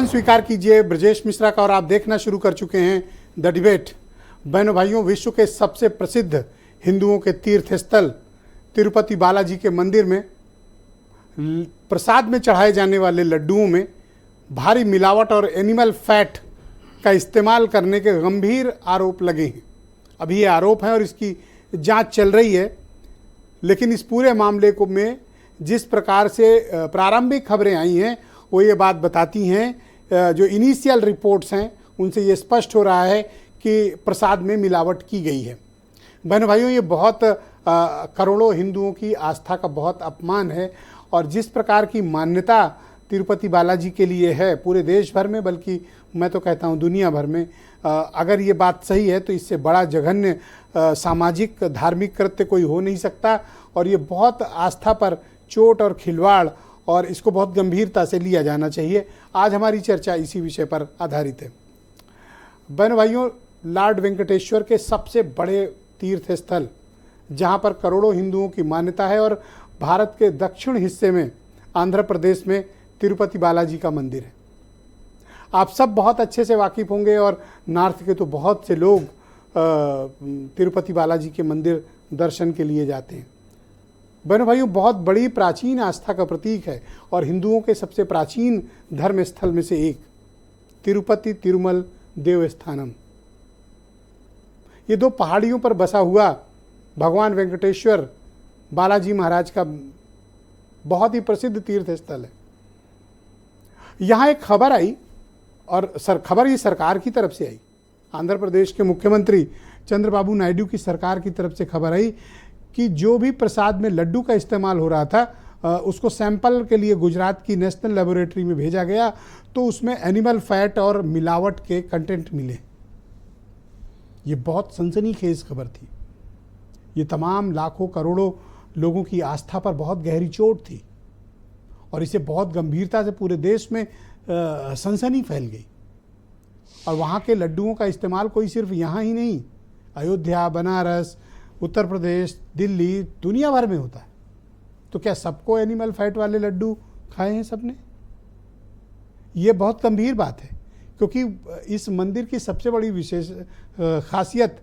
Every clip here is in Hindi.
आमंत्रण स्वीकार कीजिए ब्रजेश मिश्रा का और आप देखना शुरू कर चुके हैं द डिबेट। बहनों भाइयों, विश्व के सबसे प्रसिद्ध हिंदुओं के तीर्थ स्थल तिरुपति बालाजी के मंदिर में प्रसाद में चढ़ाए जाने वाले लड्डुओं में भारी मिलावट और एनिमल फैट का इस्तेमाल करने के गंभीर आरोप लगे हैं। अभी ये आरोप हैं और इसकी जांच चल रही है, लेकिन इस पूरे मामले को में जिस प्रकार से प्रारंभिक खबरें आई हैं वो ये बात बताती हैं, जो इनिशियल रिपोर्ट्स हैं उनसे ये स्पष्ट हो रहा है कि प्रसाद में मिलावट की गई है। बहनों भाइयों, ये बहुत करोड़ों हिंदुओं की आस्था का बहुत अपमान है और जिस प्रकार की मान्यता तिरुपति बालाजी के लिए है पूरे देश भर में, बल्कि मैं तो कहता हूँ दुनिया भर में, अगर ये बात सही है तो इससे बड़ा जघन्य सामाजिक धार्मिक कृत्य कोई हो नहीं सकता और ये बहुत आस्था पर चोट और खिलवाड़ और इसको बहुत गंभीरता से लिया जाना चाहिए। आज हमारी चर्चा इसी विषय पर आधारित है। बहनों भाइयों, लॉर्ड वेंकटेश्वर के सबसे बड़े तीर्थ स्थल जहाँ पर करोड़ों हिंदुओं की मान्यता है और भारत के दक्षिण हिस्से में आंध्र प्रदेश में तिरुपति बालाजी का मंदिर है। आप सब बहुत अच्छे से वाकिफ़ होंगे और नॉर्थ के तो बहुत से लोग तिरुपति बालाजी के मंदिर दर्शन के लिए जाते हैं। बहनों भाइयों, बहुत बड़ी प्राचीन आस्था का प्रतीक है और हिंदुओं के सबसे प्राचीन धर्म स्थल में से एक तिरुपति तिरुमल देवस्थानम। ये दो पहाड़ियों पर बसा हुआ भगवान वेंकटेश्वर बालाजी महाराज का बहुत ही प्रसिद्ध तीर्थ स्थल है। यहाँ एक खबर आई और खबर ये सरकार की तरफ से आई, आंध्र प्रदेश के मुख्यमंत्री चंद्रबाबू नायडू की सरकार की तरफ से खबर आई कि जो भी प्रसाद में लड्डू का इस्तेमाल हो रहा था उसको सैंपल के लिए गुजरात की नेशनल लेबोरेटरी में भेजा गया, तो उसमें एनिमल फैट और मिलावट के कंटेंट मिले। ये बहुत सनसनीखेज खबर थी। ये तमाम लाखों करोड़ों लोगों की आस्था पर बहुत गहरी चोट थी और इसे बहुत गंभीरता से पूरे देश में सनसनी फैल गई। और वहाँ के लड्डुओं का इस्तेमाल कोई सिर्फ यहाँ ही नहीं, अयोध्या, बनारस, उत्तर प्रदेश, दिल्ली, दुनिया भर में होता है। तो क्या सबको एनिमल फैट वाले लड्डू खाए हैं सबने? ये बहुत गंभीर बात है, क्योंकि इस मंदिर की सबसे बड़ी विशेष खासियत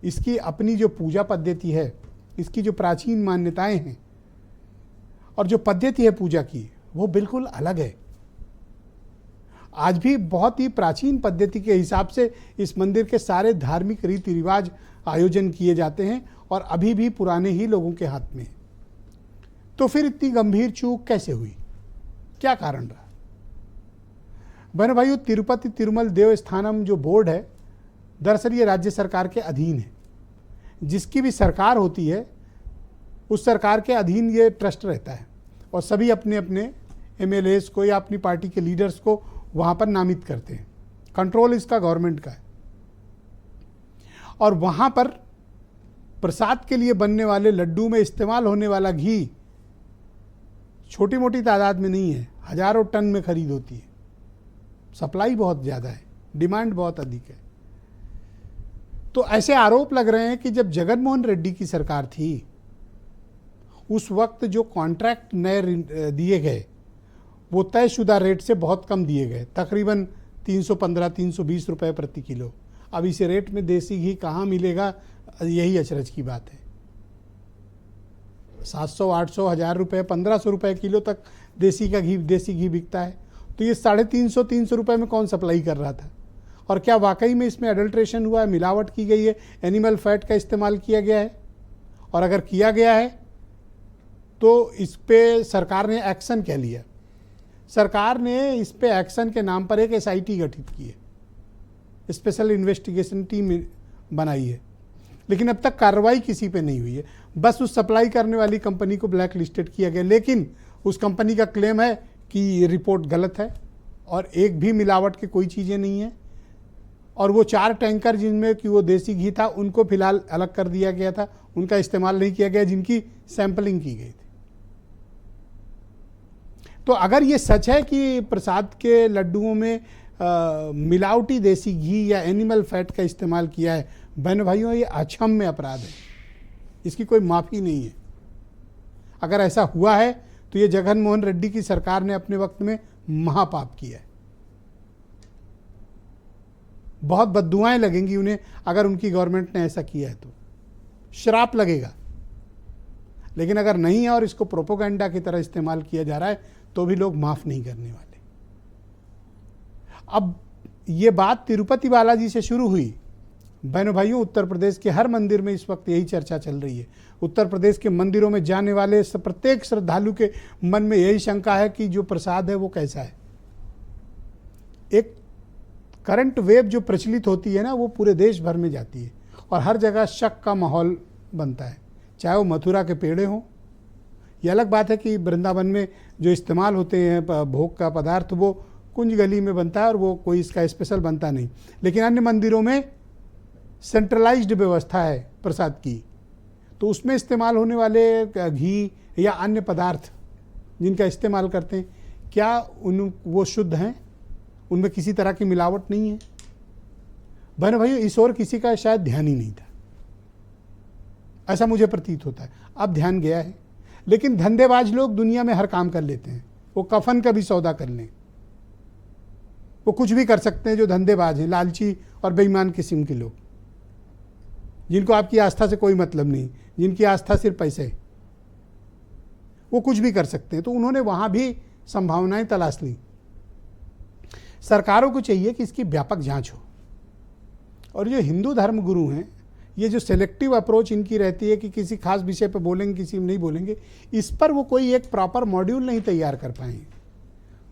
इसकी अपनी जो पूजा पद्धति है, इसकी जो प्राचीन मान्यताएं हैं और जो पद्धति है पूजा की, वो बिल्कुल अलग है। आज भी बहुत ही प्राचीन पद्धति के हिसाब से इस मंदिर के सारे धार्मिक रीति रिवाज आयोजन किए जाते हैं और अभी भी पुराने ही लोगों के हाथ में है। तो फिर इतनी गंभीर चूक कैसे हुई? क्या कारण रहा? बहनों भाइयों, तिरुपति तिरुमल देवस्थानम जो बोर्ड है, दरअसल ये राज्य सरकार के अधीन है। जिसकी भी सरकार होती है उस सरकार के अधीन ये ट्रस्ट रहता है और सभी अपने अपने एमएलएस को या अपनी पार्टी के लीडर्स को वहाँ पर नामित करते हैं। कंट्रोल इसका गवर्नमेंट का है और वहाँ पर प्रसाद के लिए बनने वाले लड्डू में इस्तेमाल होने वाला घी छोटी मोटी तादाद में नहीं है, हजारों टन में खरीद होती है। सप्लाई बहुत ज़्यादा है, डिमांड बहुत अधिक है। तो ऐसे आरोप लग रहे हैं कि जब जगनमोहन रेड्डी की सरकार थी उस वक्त जो कॉन्ट्रैक्ट नए दिए गए वो तयशुदा रेट से बहुत कम दिए गए, तकरीबन 315-320 रुपए प्रति किलो। अब इस रेट में देसी घी कहाँ मिलेगा, यही अचरज की बात है। 700, 800, 1000 रुपये, 1500 रुपये किलो तक देसी घी बिकता है। तो ये 350-300 रुपये में कौन सप्लाई कर रहा था? और क्या वाकई में इसमें एडल्ट्रेशन हुआ है, मिलावट की गई है, एनिमल फैट का इस्तेमाल किया गया है? और अगर किया गया है तो इस पे सरकार ने एक्शन क्या लिया? सरकार ने इस पे एक्शन के नाम पर एक एसआईटी गठित की है, स्पेशल इन्वेस्टिगेशन टीम बनाई है, लेकिन अब तक कार्रवाई किसी पे नहीं हुई है। बस उस सप्लाई करने वाली कंपनी को ब्लैक लिस्टेड किया गया, लेकिन उस कंपनी का क्लेम है कि ये रिपोर्ट गलत है और एक भी मिलावट की कोई चीज़ें नहीं है। और वो 4 टैंकर जिनमें कि वो देसी घी था उनको फिलहाल अलग कर दिया गया था, उनका इस्तेमाल नहीं किया गया जिनकी सैंपलिंग की गई थी। तो अगर ये सच है कि प्रसाद के लड्डुओं में मिलावटी देसी घी या एनिमल फैट का इस्तेमाल किया है, बहनों भाइयों, ये अक्षम्य अपराध है, इसकी कोई माफ़ी नहीं है। अगर ऐसा हुआ है तो ये जगनमोहन रेड्डी की सरकार ने अपने वक्त में महापाप किया है। बहुत बद्दुआएं लगेंगी उन्हें अगर उनकी गवर्नमेंट ने ऐसा किया है तो श्राप लगेगा। लेकिन अगर नहीं है और इसको प्रोपोगंडा की तरह इस्तेमाल किया जा रहा है तो भी लोग माफ नहीं करने वाले। अब ये बात तिरुपति बालाजी से शुरू हुई। बहनों भाइयों, उत्तर प्रदेश के हर मंदिर में इस वक्त यही चर्चा चल रही है। उत्तर प्रदेश के मंदिरों में जाने वाले प्रत्येक श्रद्धालु के मन में यही शंका है कि जो प्रसाद है वो कैसा है। एक करंट वेव जो प्रचलित होती है ना, वो पूरे देश भर में जाती है और हर जगह शक का माहौल बनता है, चाहे वो मथुरा के पेड़े हों। ये अलग बात है कि वृंदावन में जो इस्तेमाल होते हैं भोग का पदार्थ वो कुंज गली में बनता है और वो कोई इसका स्पेशल बनता नहीं, लेकिन अन्य मंदिरों में सेंट्रलाइज्ड व्यवस्था है प्रसाद की, तो उसमें इस्तेमाल होने वाले घी या अन्य पदार्थ जिनका इस्तेमाल करते हैं, क्या वो शुद्ध हैं? उनमें किसी तरह की मिलावट नहीं है? बहनों भाइयों, इस ओर किसी का शायद ध्यान ही नहीं था, ऐसा मुझे प्रतीत होता है। अब ध्यान गया है, लेकिन धंधेबाज लोग दुनिया में हर काम कर लेते हैं। वो कफन का भी सौदा कर लें, वो कुछ भी कर सकते हैं। जो धंधेबाज हैं, लालची और बेईमान किस्म के लोग, जिनको आपकी आस्था से कोई मतलब नहीं, जिनकी आस्था सिर्फ पैसे, वो कुछ भी कर सकते हैं। तो उन्होंने वहां भी संभावनाएं तलाश ली। सरकारों को चाहिए कि इसकी व्यापक जांच हो। और जो हिंदू धर्म गुरु हैं, ये जो सेलेक्टिव अप्रोच इनकी रहती है कि किसी खास विषय पर बोलेंगे, किसी में नहीं बोलेंगे, इस पर वो कोई एक प्रॉपर मॉड्यूल नहीं तैयार कर पाए।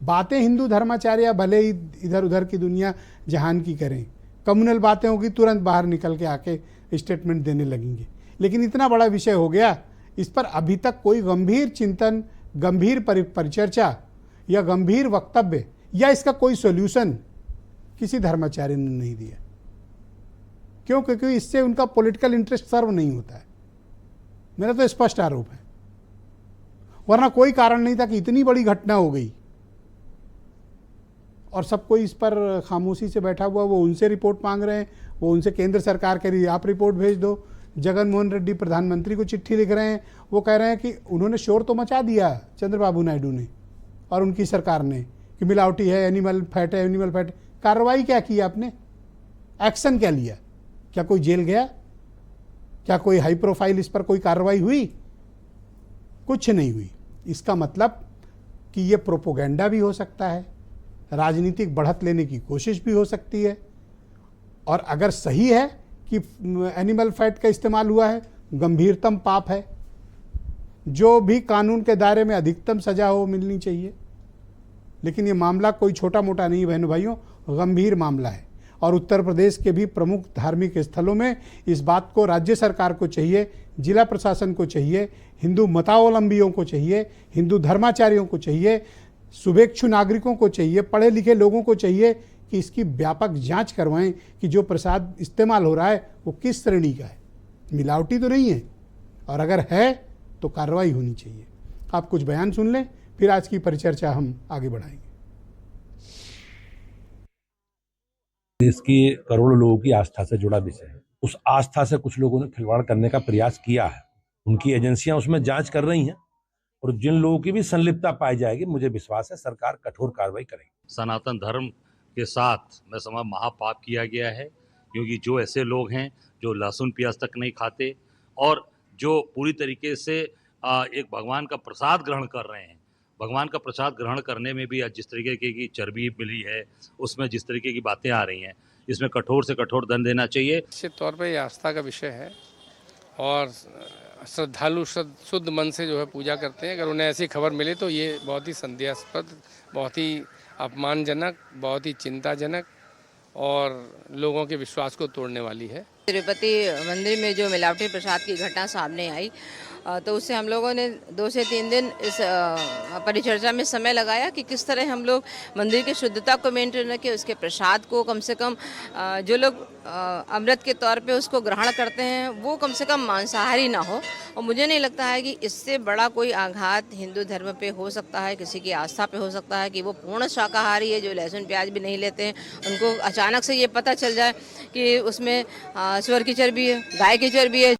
बातें हिंदू धर्माचार्य भले ही इधर उधर की दुनिया जहान की करें, कम्युनल बातें होगी तुरंत बाहर निकल के आके स्टेटमेंट देने लगेंगे, लेकिन इतना बड़ा विषय हो गया, इस पर अभी तक कोई गंभीर चिंतन, गंभीर परिचर्चा या गंभीर वक्तव्य या इसका कोई सॉल्यूशन किसी धर्माचार्य ने नहीं दिया। क्यों? क्योंकि इससे उनका पॉलिटिकल इंटरेस्ट सर्व नहीं होता है। मेरा तो स्पष्ट आरोप है, वरना कोई कारण नहीं था कि इतनी बड़ी घटना हो गई और सब कोई इस पर खामोशी से बैठा हुआ। वो उनसे रिपोर्ट मांग रहे हैं, वो उनसे केंद्र सरकार कह रही है आप रिपोर्ट भेज दो। जगन मोहन रेड्डी प्रधानमंत्री को चिट्ठी लिख रहे हैं, वो कह रहे हैं कि उन्होंने शोर तो मचा दिया चंद्रबाबू नायडू ने और उनकी सरकार ने कि मिलावटी है, एनिमल फैट है, एनिमल फैट। कार्रवाई क्या की आपने? एक्शन क्या लिया? क्या कोई जेल गया? क्या कोई हाई प्रोफाइल इस पर कोई कार्रवाई हुई? कुछ नहीं हुई। इसका मतलब कि ये प्रोपोगंडा भी हो सकता है, राजनीतिक बढ़त लेने की कोशिश भी हो सकती है। और अगर सही है कि एनिमल फैट का इस्तेमाल हुआ है, गंभीरतम पाप है, जो भी कानून के दायरे में अधिकतम सजा हो मिलनी चाहिए। लेकिन ये मामला कोई छोटा मोटा नहीं बहनों भाइयों, गंभीर मामला है। और उत्तर प्रदेश के भी प्रमुख धार्मिक स्थलों में इस बात को राज्य सरकार को चाहिए, जिला प्रशासन को चाहिए, हिंदू मतावलंबियों को चाहिए, हिंदू धर्माचार्यों को चाहिए, शुभेच्छु नागरिकों को चाहिए, पढ़े लिखे लोगों को चाहिए कि इसकी व्यापक जांच करवाएं कि जो प्रसाद इस्तेमाल हो रहा है वो किस श्रेणी का है, मिलावटी तो नहीं है, और अगर है तो कार्रवाई होनी चाहिए। आप कुछ बयान सुन लें, फिर आज की परिचर्चा हम आगे बढ़ाएंगे। देश की करोड़ों लोगों की आस्था से जुड़ा विषय है। उस आस्था से कुछ लोगों ने खिलवाड़ करने का प्रयास किया है। उनकी एजेंसियां उसमें जांच कर रही हैं और जिन लोगों की भी संलिप्तता पाई जाएगी, मुझे विश्वास है सरकार कठोर कार्रवाई करेगी। सनातन धर्म के साथ मैं समझ महापाप किया गया है, क्योंकि जो ऐसे लोग हैं जो लहसुन प्याज तक नहीं खाते और जो पूरी तरीके से एक भगवान का प्रसाद ग्रहण कर रहे हैं, भगवान का प्रसाद ग्रहण करने में भी आज जिस तरीके की चर्बी मिली है, उसमें जिस तरीके की बातें आ रही हैं, इसमें कठोर से कठोर दंड देना चाहिए। निश्चित तौर पर ये आस्था का विषय है और श्रद्धालु शुद्ध मन से जो है पूजा करते हैं। अगर उन्हें ऐसी खबर मिले तो ये बहुत ही संदेहास्पद, बहुत ही अपमानजनक, बहुत ही चिंताजनक और लोगों के विश्वास को तोड़ने वाली है। तिरुपति मंदिर में जो मिलावटी प्रसाद की घटना सामने आई, तो उससे हम लोगों ने 2 से 3 दिन इस परिचर्चा में समय लगाया कि किस तरह हम लोग मंदिर की शुद्धता को मेंटेन रखें, उसके प्रसाद को कम से कम जो लोग अमृत के तौर पे उसको ग्रहण करते हैं वो कम से कम मांसाहारी ना हो। और मुझे नहीं लगता है कि इससे बड़ा कोई आघात हिंदू धर्म पे हो सकता है, किसी की आस्था पे हो सकता है कि वो पूर्ण शाकाहारी है, जो लहसुन प्याज भी नहीं लेते हैं, उनको अचानक से ये पता चल जाए कि उसमें सुअर की चर्बी है, गाय की चर्बी है।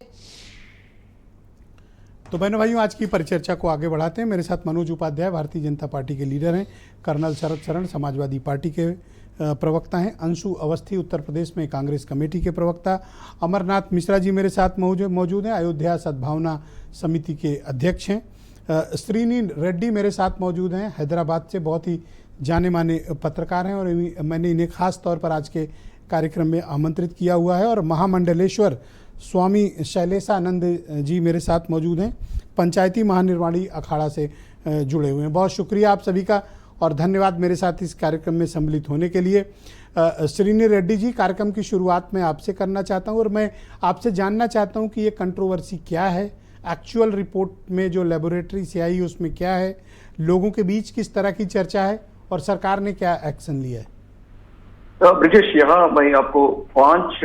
तो बहनों भाइयों, आज की परिचर्चा को आगे बढ़ाते हैं। मेरे साथ मनोज उपाध्याय भारतीय जनता पार्टी के लीडर हैं, कर्नल शरद शरण समाजवादी पार्टी के प्रवक्ता हैं अंशु अवस्थी, उत्तर प्रदेश में कांग्रेस कमेटी के प्रवक्ता। अमरनाथ मिश्रा जी मेरे साथ मौजूद हैं, अयोध्या सद्भावना समिति के अध्यक्ष हैं। श्रीनी रेड्डी मेरे साथ मौजूद हैं, हैदराबाद से, बहुत ही जाने माने पत्रकार हैं और मैंने इन्हें खास तौर पर आज के कार्यक्रम में आमंत्रित किया हुआ है। और महामंडलेश्वर स्वामी शैलेशानंद जी मेरे साथ मौजूद हैं, पंचायती महानिर्माणी अखाड़ा से जुड़े हुए हैं। बहुत शुक्रिया आप सभी का और धन्यवाद मेरे साथ इस कार्यक्रम में सम्मिलित होने के लिए। श्रीनी रेड्डी जी, कार्यक्रम की शुरुआत मैं आपसे करना चाहता हूं और मैं आपसे जानना चाहता हूं कि ये कंट्रोवर्सी क्या है, एक्चुअल रिपोर्ट में जो लेबोरेटरी से आई उसमें क्या है, लोगों के बीच किस तरह की चर्चा है और सरकार ने क्या एक्शन लिया है। ब्रिजेश, यहाँ मैं आपको 5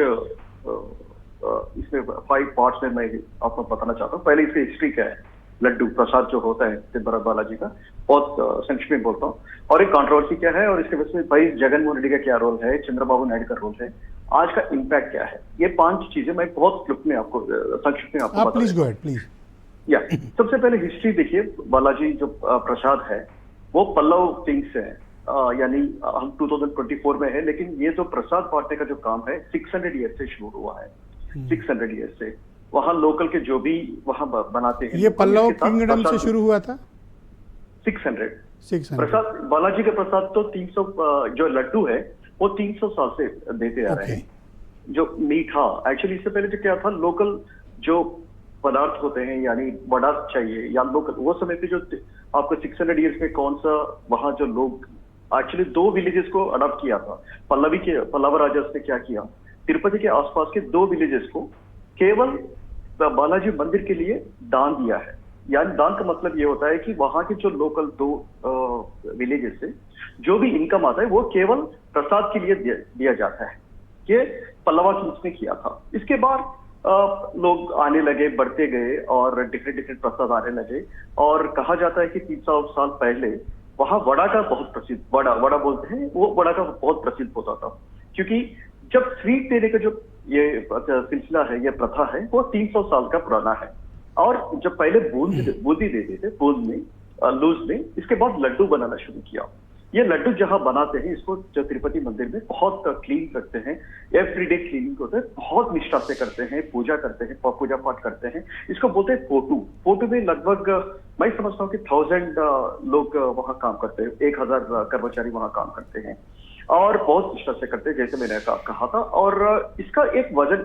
पार्ट्स में मैं आपको बताना चाहता हूँ। पहले इसकी हिस्ट्री क्या है, लड्डू प्रसाद जो होता है सिद्धराम बालाजी का, बहुत संक्षिप्त में बोलता हूँ, और एक कंट्रोवर्सी क्या है और इसके वजह से भाई जगनमोहन रेड्डी का क्या रोल है, चंद्रबाबू नायडू का रोल है, आज का इम्पैक्ट क्या है, ये 5 चीजें मैं बहुत क्लिप में आपको संक्षिप्त में आपको प्लीज गो अहेड प्लीज। या सबसे पहले हिस्ट्री देखिए, बालाजी जो प्रसाद है वो पल्लव किंग्स है, यानी हम 2024 में है, लेकिन ये जो प्रसाद बांटने का जो काम है 600 ईयर से शुरू हुआ है। 600 ईयर से वहाँ लोकल के जो भी वहाँ बनाते हैं, ये पल्लव किंगडम से शुरू हुआ था। 600 प्रसाद बालाजी के प्रसाद तो 300 जो लड्डू है वो 300 साल से देते आ रहे हैं। जो मीठा एक्चुअली इससे पहले जो क्या था, लोकल जो पदार्थ होते हैं यानी बड़ा चाहिए या लोकल, वो समय पे जो आपको 600 ईयर्स में कौन सा वहाँ जो लोग एक्चुअली 2 विलेजेस को अडॉप्ट किया था। पल्लव राजा ने क्या किया, तिरुपति के आसपास के 2 विलेजेस को केवल बालाजी मंदिर के लिए दान दिया है। यानी दान का मतलब ये होता है कि वहां के जो लोकल 2 विलेजेस से जो भी इनकम आता है वो केवल प्रसाद के लिए दिया जाता है। ये पल्लवा किंग्स ने किया था। इसके बाद लोग आने लगे, बढ़ते गए और डिफरेंट प्रसाद आने लगे, और कहा जाता है कि 300 साल पहले वहां वड़ा का बहुत प्रसिद्ध, वड़ा बोलते हैं, वो वड़ा का बहुत प्रसिद्ध होता था, क्योंकि जब स्वीट देने का जो ये सिलसिला है, ये प्रथा है, वो 300 साल का पुराना है। और जब पहले बूंदी देते थे, बूंद में लूज में, इसके बाद लड्डू बनाना शुरू किया। ये लड्डू जहां बनाते हैं, इसको जो तिरुपति मंदिर में बहुत क्लीन करते हैं, एवरीडे क्लीनिंग होता है, बहुत निष्ठा से करते हैं, पूजा करते हैं, पूजा पाठ करते हैं। इसको बोलते हैं फोटू में लगभग मैं समझता हूँ कि 1000 लोग वहाँ काम करते हैं, 1000 कर्मचारी वहाँ काम करते हैं और बहुत निष्ठा से करते हैं, जैसे मैंने कहा था। और इसका एक वजन,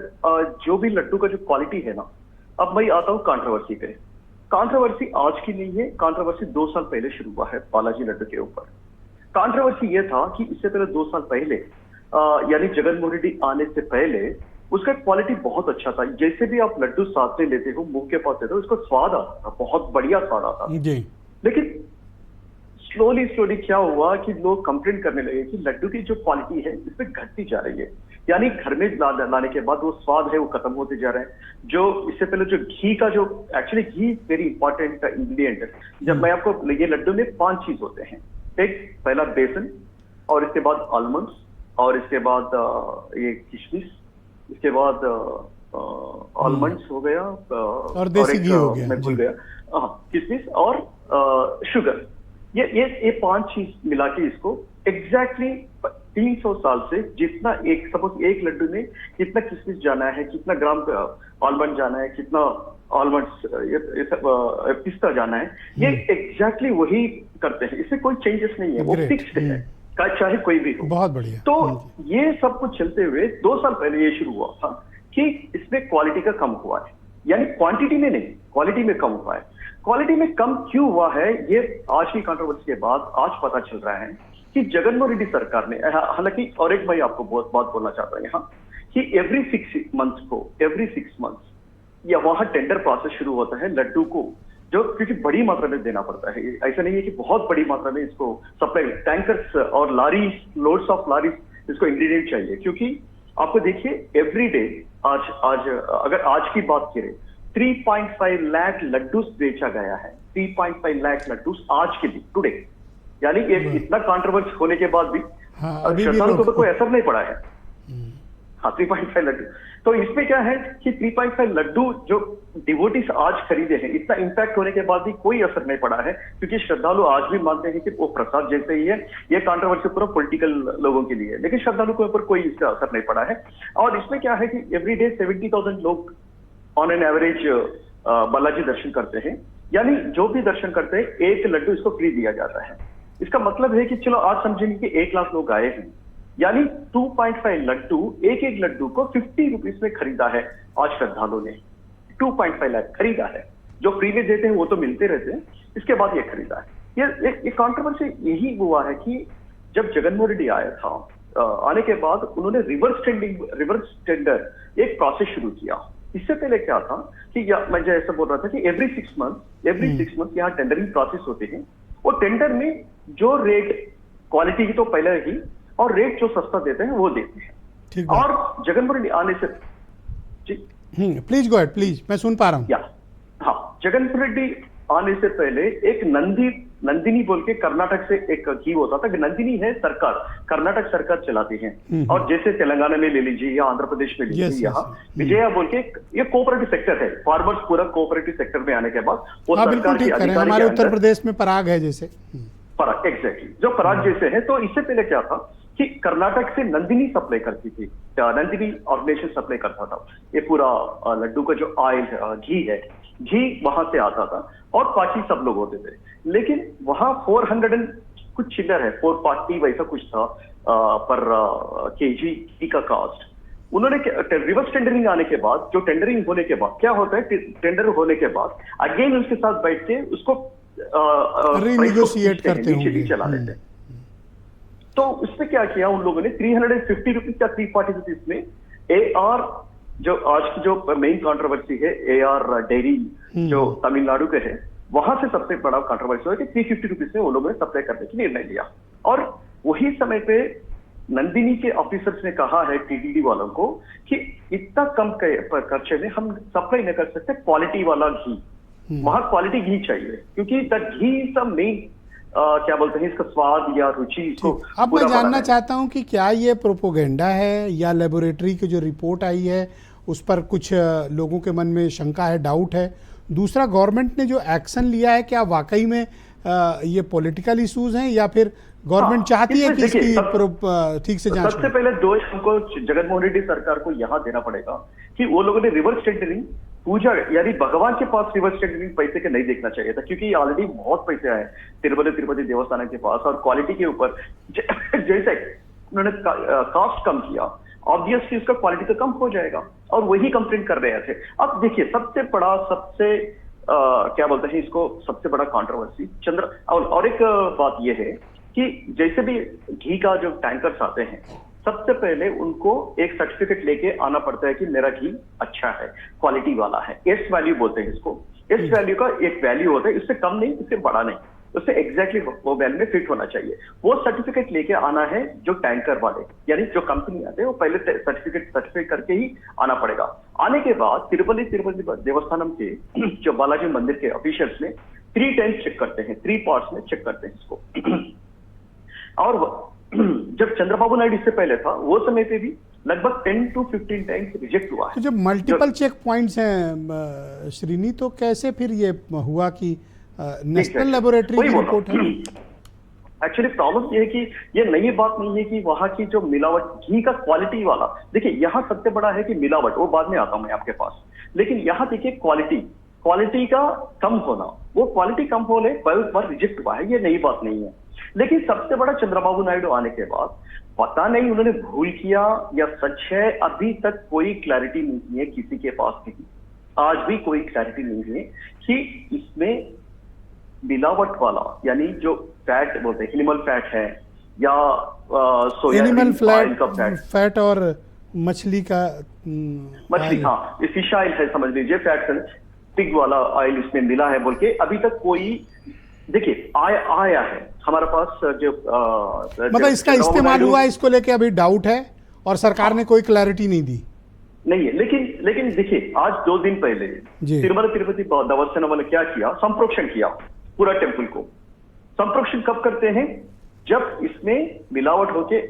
जो भी लड्डू का जो क्वालिटी है ना, अब मैं आता हूँ कंट्रोवर्सी पे। कंट्रोवर्सी आज की नहीं है, कंट्रोवर्सी 2 साल पहले शुरू हुआ है बालाजी लड्डू के ऊपर। कंट्रोवर्सी ये था कि इससे पहले 2 साल पहले यानी जगनमोहन रेड्डी आने से पहले उसका क्वालिटी बहुत अच्छा था। जैसे भी आप लड्डू साथ में लेते हो, मुंह के पास लेते हो, उसका स्वाद आता था, बहुत बढ़िया स्वाद आता था। लेकिन स्लोली क्या हुआ कि लोग कंप्लेंट करने लगे कि लड्डू की जो क्वालिटी है इसमें घटती जा रही है, यानी घर में लाने के बाद वो स्वाद है वो खत्म होते जा रहे हैं। जो इससे पहले जो घी का जो एक्चुअली घी वेरी इंपॉर्टेंट इंग्रेडिएंट है। जब मैं आपको ये लड्डू में 5 चीज होते हैं, एक पहला बेसन, और इसके बाद आलमंड्स, और इसके बाद ये किशमिश, इसके बाद आलमंड्स हो गया और देसी घी हो गया, मैं भूल गया, किशमिश और शुगर। ये 5 चीज मिला के इसको एग्जैक्टली 300 साल से जितना सपोज एक लड्डू में कितना किशमिश जाना है, कितना ग्राम आलमंड जाना है, कितना आलमंड्स पिस्ता जाना है, ये एग्जैक्टली वही करते हैं। इसमें कोई चेंजेस नहीं है, वो फिक्स्ड है, चाहे कोई भी हो। बहुत बढ़िया। तो ये सब कुछ चलते हुए 2 साल पहले ये शुरू हुआ था कि इसमें क्वालिटी का कम हुआ है, यानी क्वांटिटी में नहीं, क्वालिटी में कम हुआ है। क्वालिटी में कम क्यों हुआ है, ये आज की कंट्रोवर्सी के बाद आज पता चल रहा है कि जगनमोहन रेड्डी सरकार ने, हालांकि और एक मैं आपको बहुत बात बोलना चाहता हूँ यहाँ कि एवरी 6 मंथ्स या वहां टेंडर प्रोसेस शुरू होता है लड्डू को, जो क्योंकि बड़ी मात्रा में देना पड़ता है। ऐसा नहीं है कि बहुत बड़ी मात्रा में इसको सप्लाई, टैंकर्स और लोड्स ऑफ लारीज इसको इंग्रेडिएंट चाहिए, क्योंकि आपको देखिए एवरी डे आज अगर आज की बात करें 3.5 लाख लड्डूस बेचा गया है, 3.5 लाख लड्डूस आज के लिए टुडे, यानी इतना कंट्रोवर्सी होने के बाद भी श्रद्धालुओं को कोई असर नहीं पड़ा है। हाँ 3.5 लड्डू। तो इसमें क्या है कि 3.5 लड्डू जो डिवोटीज आज खरीदे हैं, इतना इम्पैक्ट होने के बाद भी कोई असर नहीं पड़ा है, क्योंकि श्रद्धालु आज भी मानते हैं कि वो प्रसाद जैसे ही है। ये कंट्रोवर्सी पूरा पॉलिटिकल लोगों के लिए, लेकिन श्रद्धालु के ऊपर कोई इसका असर नहीं पड़ा है। और इसमें क्या है कि एवरीडे 70,000 लोग ऑन एन एवरेज बालाजी दर्शन करते हैं, यानी जो भी दर्शन करते हैं 1 लड्डू इसको फ्री दिया जाता है। इसका मतलब है कि चलो आज समझेंगे कि 1 लाख लोग आए हैं, यानी 2.5 लड्डू, एक लड्डू को 50 रुपीज में खरीदा है आज श्रद्धालुओं ने। 2.5 लाख खरीदा है, जो फ्री में देते हैं वो तो मिलते रहते हैं, इसके बाद ये खरीदा है। ये कंट्रोवर्सी यही हुआ है कि जब जगनमोहन रेड्डी आया था, आने के बाद उन्होंने रिवर्स टेंडर एक प्रोसेस शुरू किया। इससे पहले क्या था कि मैं जैसा बोल रहा था कि एवरी 6 मंथ यहाँ टेंडरिंग प्रोसेस होते हैं। वो टेंडर में जो रेट, क्वालिटी की तो पहले ही, और रेट जो सस्ता देते हैं वो देते हैं। और जगनमोहन रेड्डी आने से प्लीज गो अहेड, प्लीज, मैं सुन पा रहा हूँ। हाँ, जगनमोहन रेड्डी आने से पहले एक नंदिनी बोल के कर्नाटक से एक घी होता था। नंदिनी है सरकार, कर्नाटक सरकार चलाती है। और जैसे तेलंगाना में ले लीजिए या आंध्र प्रदेश में ले लीजिए, यहाँ विजया बोल के ये कोऑपरेटिव सेक्टर है। फार्मर्स पूरा कोऑपरेटिव सेक्टर में आने के बाद वो सरकार की अधिकारी, हमारे उत्तर प्रदेश में पराग है जैसे, पराग एग्जैक्टली जो पराग जैसे है। तो इससे पहले क्या था कि कर्नाटक से नंदिनी सप्लाई करती थी, नंदिनी ऑर्गेनाइजेशन सप्लाई करता था ये पूरा लड्डू का जो ऑयल घी है, घी वहां से आता था और बाकी सब लोग होते थे। लेकिन वहां 400 कुछ चिल्लर है, 440 वैसा कुछ था पर केजी घी का कॉस्ट। उन्होंने रिवर्स टेंडरिंग आने के बाद, जो टेंडरिंग होने के बाद क्या होता है, टेंडर होने के बाद अगेन उसके साथ बैठ के उसको रीनेगोशिएट करते होंगे, चला लेते हैं। तो उसमें क्या किया उन लोगों ने, 350 रुपीज या 340 रुपीज में AR, जो आज की जो मेन कंट्रोवर्सी है, AR डेयरी जो तमिलनाडु के है, वहां से सबसे बड़ा कंट्रोवर्सी हुआ कि 350 रुपीज में वो लोगों ने सप्लाई करने की निर्णय लिया। और वही समय पे नंदिनी के ऑफिसर्स ने कहा है TTD वालों को कि इतना कम खर्चे में हम सप्लाई नहीं कर सकते क्वालिटी वाला घी, वहां क्वालिटी घी चाहिए, क्योंकि the ghee is the main क्या बोलते हैं इसका स्वाद या रुचि इसको। अब मैं जानना चाहता हूं कि क्या ये प्रोपोगेंडा है या लेबोरेटरी की जो रिपोर्ट आई है उस पर कुछ लोगों के मन में शंका है, डाउट है। दूसरा, गवर्नमेंट ने जो एक्शन लिया है क्या वाकई में ये पॉलिटिकल इश्यूज हैं या फिर गवर्नमेंट चाहती है कि इसकी ठीक से जांच? सबसे पहले दोष हमको जगनमोहन रेड्डी सरकार को यहाँ देना पड़ेगा कि वो लोगों ने रिवर्स टेंडरिंग, पूजा यानी भगवान के पास रिवर्स टेंडरिंग पैसे के नहीं देखना चाहिए था, क्योंकि ऑलरेडी बहुत पैसे आए तिरुपति देवस्थान के पास। और क्वालिटी के ऊपर जैसे उन्होंने कॉस्ट कम किया, ऑब्वियसली उसका क्वालिटी तो कम हो जाएगा, और वही कंप्लेंट कर रहे थे। अब देखिए सबसे क्या बोलते हैं इसको, सबसे बड़ा कंट्रोवर्सी और एक बात यह है कि जैसे भी घी का जो टैंकर्स आते हैं, सबसे पहले उनको एक सर्टिफिकेट लेके आना पड़ता है कि मेरा घी अच्छा है, क्वालिटी वाला है। एस वैल्यू बोलते हैं इसको। एस वैल्यू का एक वैल्यू होता है, इससे कम नहीं, इससे बड़ा नहीं, उससे एग्जैक्टली वो वैल्यू में फिट होना चाहिए। वो सर्टिफिकेट लेके आना है जो टैंकर वाले, यानी जो कंपनी आते हैं, वो पहले सर्टिफिकेट करके ही आना पड़ेगा। आने के बाद तिरुपति देवस्थानम के जो बालाजी मंदिर के ऑफिशियल्स ने 3 टाइम्स चेक करते हैं, 3 पार्ट्स में चेक करते हैं इसको। और जब चंद्रबाबू नायडू इससे पहले था, वो समय पे भी लगभग 10 to 15 टाइम्स रिजेक्ट हुआ है। तो जब मल्टीपल चेक पॉइंट्स हैं श्रीनी, तो कैसे फिर ये हुआ कि नेशनल लेबोरेटरी की रिपोर्ट है? एक्चुअली प्रॉब्लम ये है कि ये नई बात नहीं है कि वहां की जो मिलावट घी का क्वालिटी वाला, देखिए यहाँ सबसे बड़ा है कि मिलावट, वो बाद में आता हूं मैं आपके पास, लेकिन यहाँ देखिए क्वालिटी का कम होना, वो क्वालिटी कम होने पर रिजेक्ट हुआ है, ये नई बात नहीं है। लेकिन सबसे बड़ा चंद्रबाबू नायडू आने के बाद पता नहीं उन्होंने भूल किया या सच है, अभी तक कोई क्लैरिटी नहीं है किसी के पास भी, आज भी कोई क्लैरिटी नहीं है कि इसमें मिलावट वाला, यानी जो फैट बोलते हैं एनिमल फैट है या एनिमल फैट और मछली का मछली, हाँ फिश ऑयल है समझ लीजिए, फैट पिग वाला ऑयल इसमें मिला है बोल के अभी तक कोई, देखिए आया है हमारे पास जो मतलब इसका इस्तेमाल हुआ है, इसको लेके अभी डाउट है और सरकार ने कोई क्लैरिटी नहीं दी नहीं है। लेकिन देखिए आज 2 दिन पहले तिरुपति देवस्थानम वाले क्या किया, संप्रोक्षण किया पूरा टेम्पल को। संप्रोक्षण कब करते हैं? जब इसमें मिलावट होके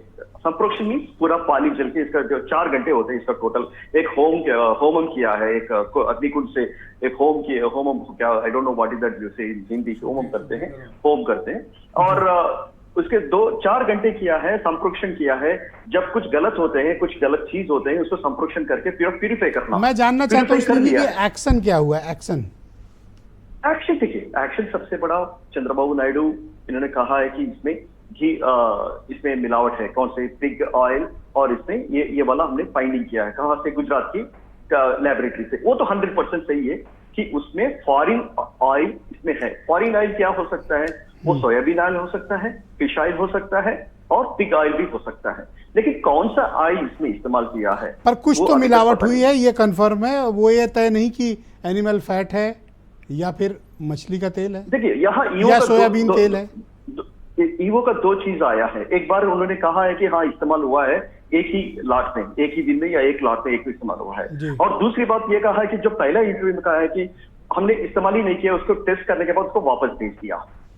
संप्रोक्षण मीन्स पूरा पानी जल के, इसका जो 4 घंटे होते हैं इसका टोटल, एक होमम किया है, एक अग्निकुंड से एक होमम क्या, I don't know what is that you से इन हिंदी, होमम करते हैं, होम करते हैं। और उसके 2-4 घंटे किया है, संप्रोक्षण किया है। जब कुछ गलत होते हैं, कुछ गलत चीज होते हैं, उसको संप्रोक्षण करके प्यूरिफाई करना। मैं जानना चाहता हूँ कि एक्शन क्या हुआ, एक्शन देखिए, एक्शन सबसे बड़ा चंद्रबाबू नायडू इन्होंने कहा है कि इसमें घी इसमें मिलावट है, कौन से पिग ऑयल, और इसमें ये वाला हमने फाइंडिंग किया है। कहाँ से? गुजरात की लैबोरेटरी से। वो तो 100% सही है कि उसमें फॉरेन ऑयल इसमें है। फॉरेन ऑयल क्या हो सकता है? वो सोयाबीन ऑयल हो सकता है, फिश ऑयल हो सकता है, और पिग ऑयल भी हो सकता है। लेकिन कौन सा ऑयल इसमें इस्तेमाल किया है, पर कुछ तो मिलावट हुई है, ये कंफर्म है। वो ये तय नहीं कि एनिमल फैट है या फिर मछली का तेल है। देखिए, यहाँ या सोयाबीन तेल है। ईवो का 2 चीज आया है। एक बार उन्होंने कहा है कि हाँ इस्तेमाल हुआ है एक ही लॉट में, एक ही दिन में, या एक लॉट में एक इस्तेमाल हुआ है। और दूसरी बात ये कहा है कि जो पहला इंटरव्यू में कहा है कि हमने इस्तेमाल ही नहीं किया, उसको टेस्ट करने के बाद उसको वापस भेज दिया।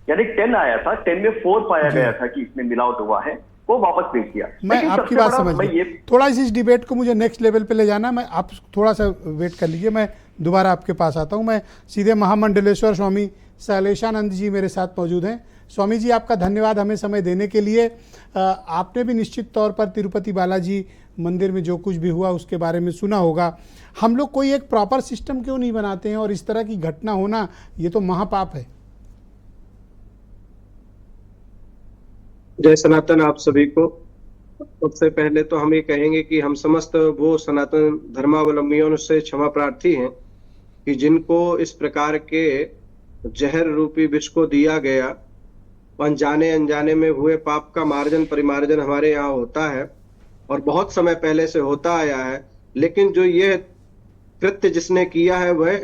यानी 10 आया था, 10 में 4 पाया गया था कि इसमें मिलावट हुआ है, वो वापस भेज दिया। मैं आपकी बात समझ गया। थोड़ा इस डिबेट को मुझे नेक्स्ट लेवल पे ले जाना, मैं आप थोड़ा सा वेट कर लीजिए, मैं दोबारा आपके पास आता हूँ। मैं सीधे महामंडलेश्वर स्वामी शैलेशानंद जी मेरे साथ मौजूद हैं। स्वामी जी, आपका धन्यवाद हमें समय देने के लिए। आपने भी निश्चित तौर पर तिरुपति बालाजी मंदिर में जो कुछ भी हुआ उसके बारे में सुना होगा। हम लोग कोई एक प्रॉपर सिस्टम क्यों नहीं बनाते हैं, और इस तरह की घटना होना ये तो महापाप है। जय सनातन आप सभी को। सबसे पहले तो हम ये कहेंगे कि हम समस्त वो सनातन धर्मावलंबियों से क्षमा प्रार्थी हैं कि जिनको इस प्रकार के जहर रूपी विष को दिया गया, अनजाने अनजाने में हुए पाप का मार्जन परिमार्जन हमारे यहाँ होता है और बहुत समय पहले से होता आया है। लेकिन जो ये कृत्य जिसने किया है वह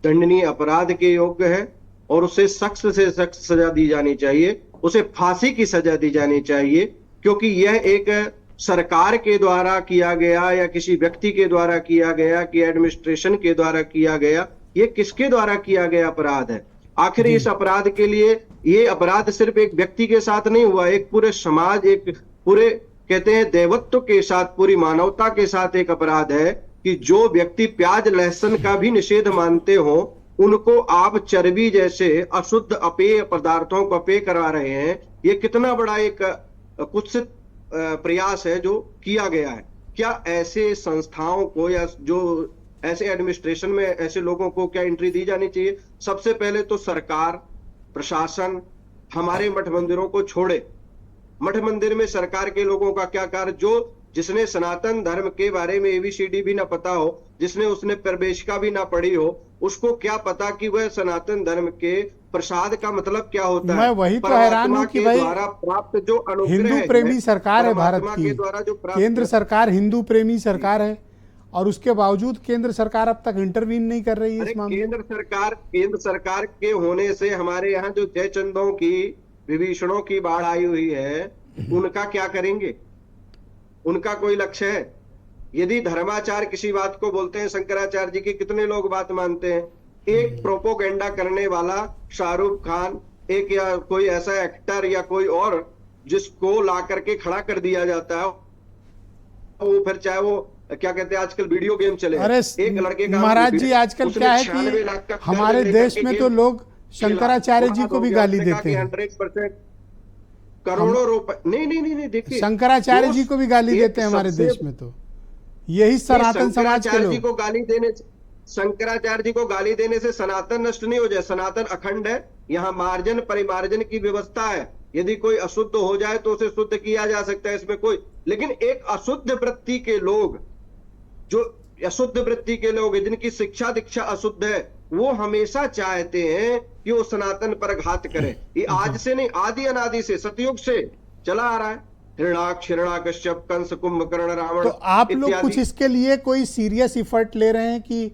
दंडनीय अपराध के योग्य है और उसे सख्त से सख्त सजा दी जानी चाहिए, उसे फांसी की सजा दी जानी चाहिए। क्योंकि यह एक सरकार के द्वारा किया गया या किसी व्यक्ति के द्वारा किया गया कि एडमिनिस्ट्रेशन के द्वारा किया गया, ये किसके द्वारा किया गया अपराध है? आखिर इस अपराध के लिए ये अपराध सिर्फ एक व्यक्ति के साथ नहीं हुआ, एक पूरे समाज, एक पूरे कहते हैं देवत्व के साथ, पूरी मानवता के साथ एक अपराध है कि जो व्यक्ति प्याज लहसुन का भी निषेध मानते हो उनको आप चर्बी जैसे अशुद्ध अपेय पदार्थों को अपेय करा रहे हैं। ये कितना बड़ा एक कुत्सित प्रयास है जो किया गया है। क्या ऐसे संस्थाओं को या जो ऐसे एडमिनिस्ट्रेशन में ऐसे लोगों को क्या एंट्री दी जानी चाहिए? सबसे पहले तो सरकार, प्रशासन हमारे मठ मंदिरों को छोड़े। मठ मंदिर में सरकार के लोगों का क्या कार्य? जो जिसने सनातन धर्म के बारे में ABCD भी ना पता हो, जिसने उसने प्रवेशिका भी ना पढ़ी हो, उसको क्या पता कि वह सनातन धर्म के प्रसाद का मतलब क्या होता है? मैं वही तो हैरान हूं कि भाई प्राप्त जो हिंदू प्रेमी सरकार है भारत की, केंद्र सरकार हिंदू प्रेमी सरकार है और उसके बावजूद केंद्र सरकार अब तक इंटरवीन नहीं कर रही है इस मामले में। केंद्र सरकार के होने से हमारे यहाँ जो जयचंदों की, विभीषणों की बाढ़ आई हुई है, उनका क्या करेंगे? उनका कोई लक्ष्य है? यदि धर्माचार्य किसी बात को बोलते हैं, शंकराचार्य जी की कितने लोग बात मानते हैं? एक प्रोपोगेंडा करने वाला शाहरुख खान, एक या कोई ऐसा एक्टर या कोई और जिसको ला करके खड़ा कर दिया जाता है, वो फिर चाहे वो क्या कहते हैं आजकल वीडियो गेम चले। अरे एक लड़के का महाराज जी, आजकल क्या है कि हमारे देश में तो लोग शंकराचार्य जी को भी गाली देते हैं। 100% करोड़ों रुपए नहीं देखिए, शंकराचार्य जी को भी गाली देते हैं हमारे देश में। तो यही सनातन समाज के लोग। शंकराचार्य जी को गाली देने से सनातन नष्ट नहीं हो जाए। सनातन अखंड है। यहाँ मार्जन परिमार्जन की व्यवस्था है। यदि कोई अशुद्ध हो जाए तो उसे शुद्ध किया जा सकता है, इसमें कोई। लेकिन एक अशुद्ध वृत्ति के लोग, जो अशुद्ध वृत्ति के लोग जिनकी शिक्षा दीक्षा अशुद्ध है, वो हमेशा चाहते हैं कि वो सनातन पर घात करें। ये आज से नहीं, आदि अनादि से, सतयुग से चला आ रहा है। हिरणाक्ष, हिरण्याकश्यप, कंस, कुंभकर्ण, रावण। तो आप लोग कुछ इसके लिए कोई सीरियस इफर्ट ले रहे हैं कि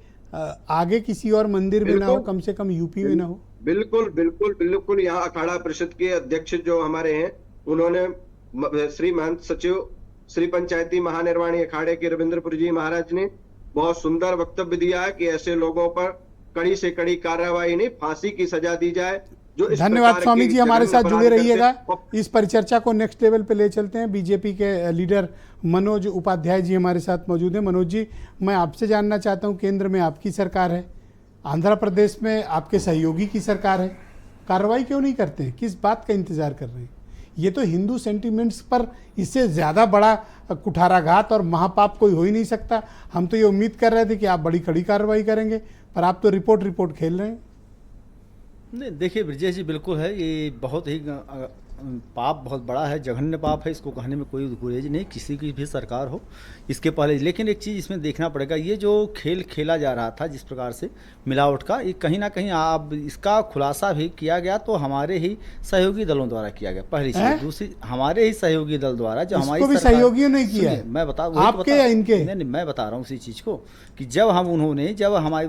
आगे किसी और मंदिर में ना हो, कम से कम यूपी में ना हो? बिल्कुल। यहाँ अखाड़ा परिषद के अध्यक्ष जो हमारे हैं, उन्होंने श्री महंत सचिव श्री पंचायती महानिर्वाणी अखाड़े के रविंद्रपुर जी महाराज ने बहुत सुंदर वक्तव्य दिया है कि ऐसे लोगों पर कड़ी से कड़ी कार्रवाई नहीं, फांसी की सजा दी जाए। जो इस धन्यवाद प्रकार स्वामी के जी, हमारे जघन्य साथ जुड़े अपराध रहिएगा। करते हैं। इस परिचर्चा को नेक्स्ट लेवल पे ले चलते हैं। बीजेपी के लीडर मनोज उपाध्याय जी हमारे साथ मौजूद हैं। मनोज जी, मैं आपसे जानना चाहता हूं, केंद्र में आपकी सरकार है, आंध्र प्रदेश में आपके सहयोगी की सरकार है, कार्रवाई क्यों नहीं करते हैं? किस बात का इंतजार कर रहे हैं? ये तो हिंदू सेंटिमेंट्स पर इससे ज़्यादा बड़ा कुठाराघात और महापाप कोई हो ही नहीं सकता। हम तो ये उम्मीद कर रहे थे कि आप बड़ी कड़ी कार्रवाई करेंगे, पर आप तो रिपोर्ट खेल रहे हैं। नहीं, देखिए ब्रजेश जी, बिल्कुल है, ये बहुत ही पाप बहुत बड़ा है, जघन्य पाप है, इसको कहने में कोई गुरेज नहीं, किसी की भी सरकार हो इसके पहले। लेकिन एक चीज़ इसमें देखना पड़ेगा, ये जो खेल खेला जा रहा था जिस प्रकार से मिलावट का, ये कहीं ना कहीं अब इसका खुलासा भी किया गया तो हमारे ही सहयोगी दलों द्वारा किया गया, पहली चीज़। दूसरी, हमारे ही सहयोगी दल द्वारा, जो हमारी भी सहयोगियों ने किया है। मैं बता, आपके या इनके? नहीं, मैं बता रहा हूँ उसी चीज़ को कि जब हमारे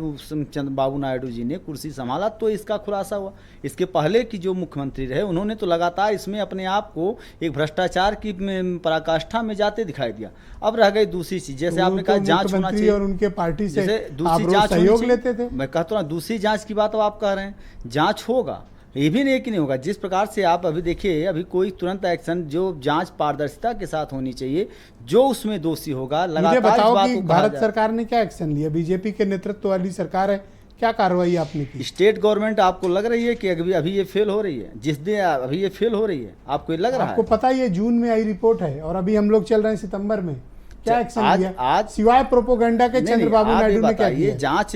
बाबू नायडू जी ने कुर्सी संभाला तो इसका खुलासा हुआ। इसके पहले की जो मुख्यमंत्री रहे उन्होंने तो लगातार इसमें अपने आप को एक भ्रष्टाचार की पराकाष्ठा में जाते दिखाई दिया। अब रह गई दूसरी चीज, जैसे आपने कहा जांच होना चाहिए और उनके पार्टी से जैसे दूसरी आप जांच सहयोग लेते थे। मैं कहता हूँ दूसरी जांच की बात अब आप कह रहे हैं, जांच होगा, ये भी नहीं कि नहीं होगा। जिस प्रकार से आप अभी देखिए, अभी कोई तुरंत एक्शन, जो जांच पारदर्शिता के साथ होनी चाहिए, जो उसमें दोषी होगा मुझे लगातार बताओ कि भारत सरकार ने क्या एक्शन लिया? बीजेपी के नेतृत्व वाली सरकार है, क्या कार्रवाई आपने की? स्टेट गवर्नमेंट आपको लग रही है कि अभी ये फेल हो रही है? जिस दिन अभी ये फेल हो रही है, आपको ये लग रहा है? आपको पता है ये जून में आई रिपोर्ट है और अभी हम लोग चल रहे हैं सितंबर में। क्या एक्शन लिया आज सिवाय प्रोपोगंडा के? चंद्रबाबू नायडू ने क्या किया? जांच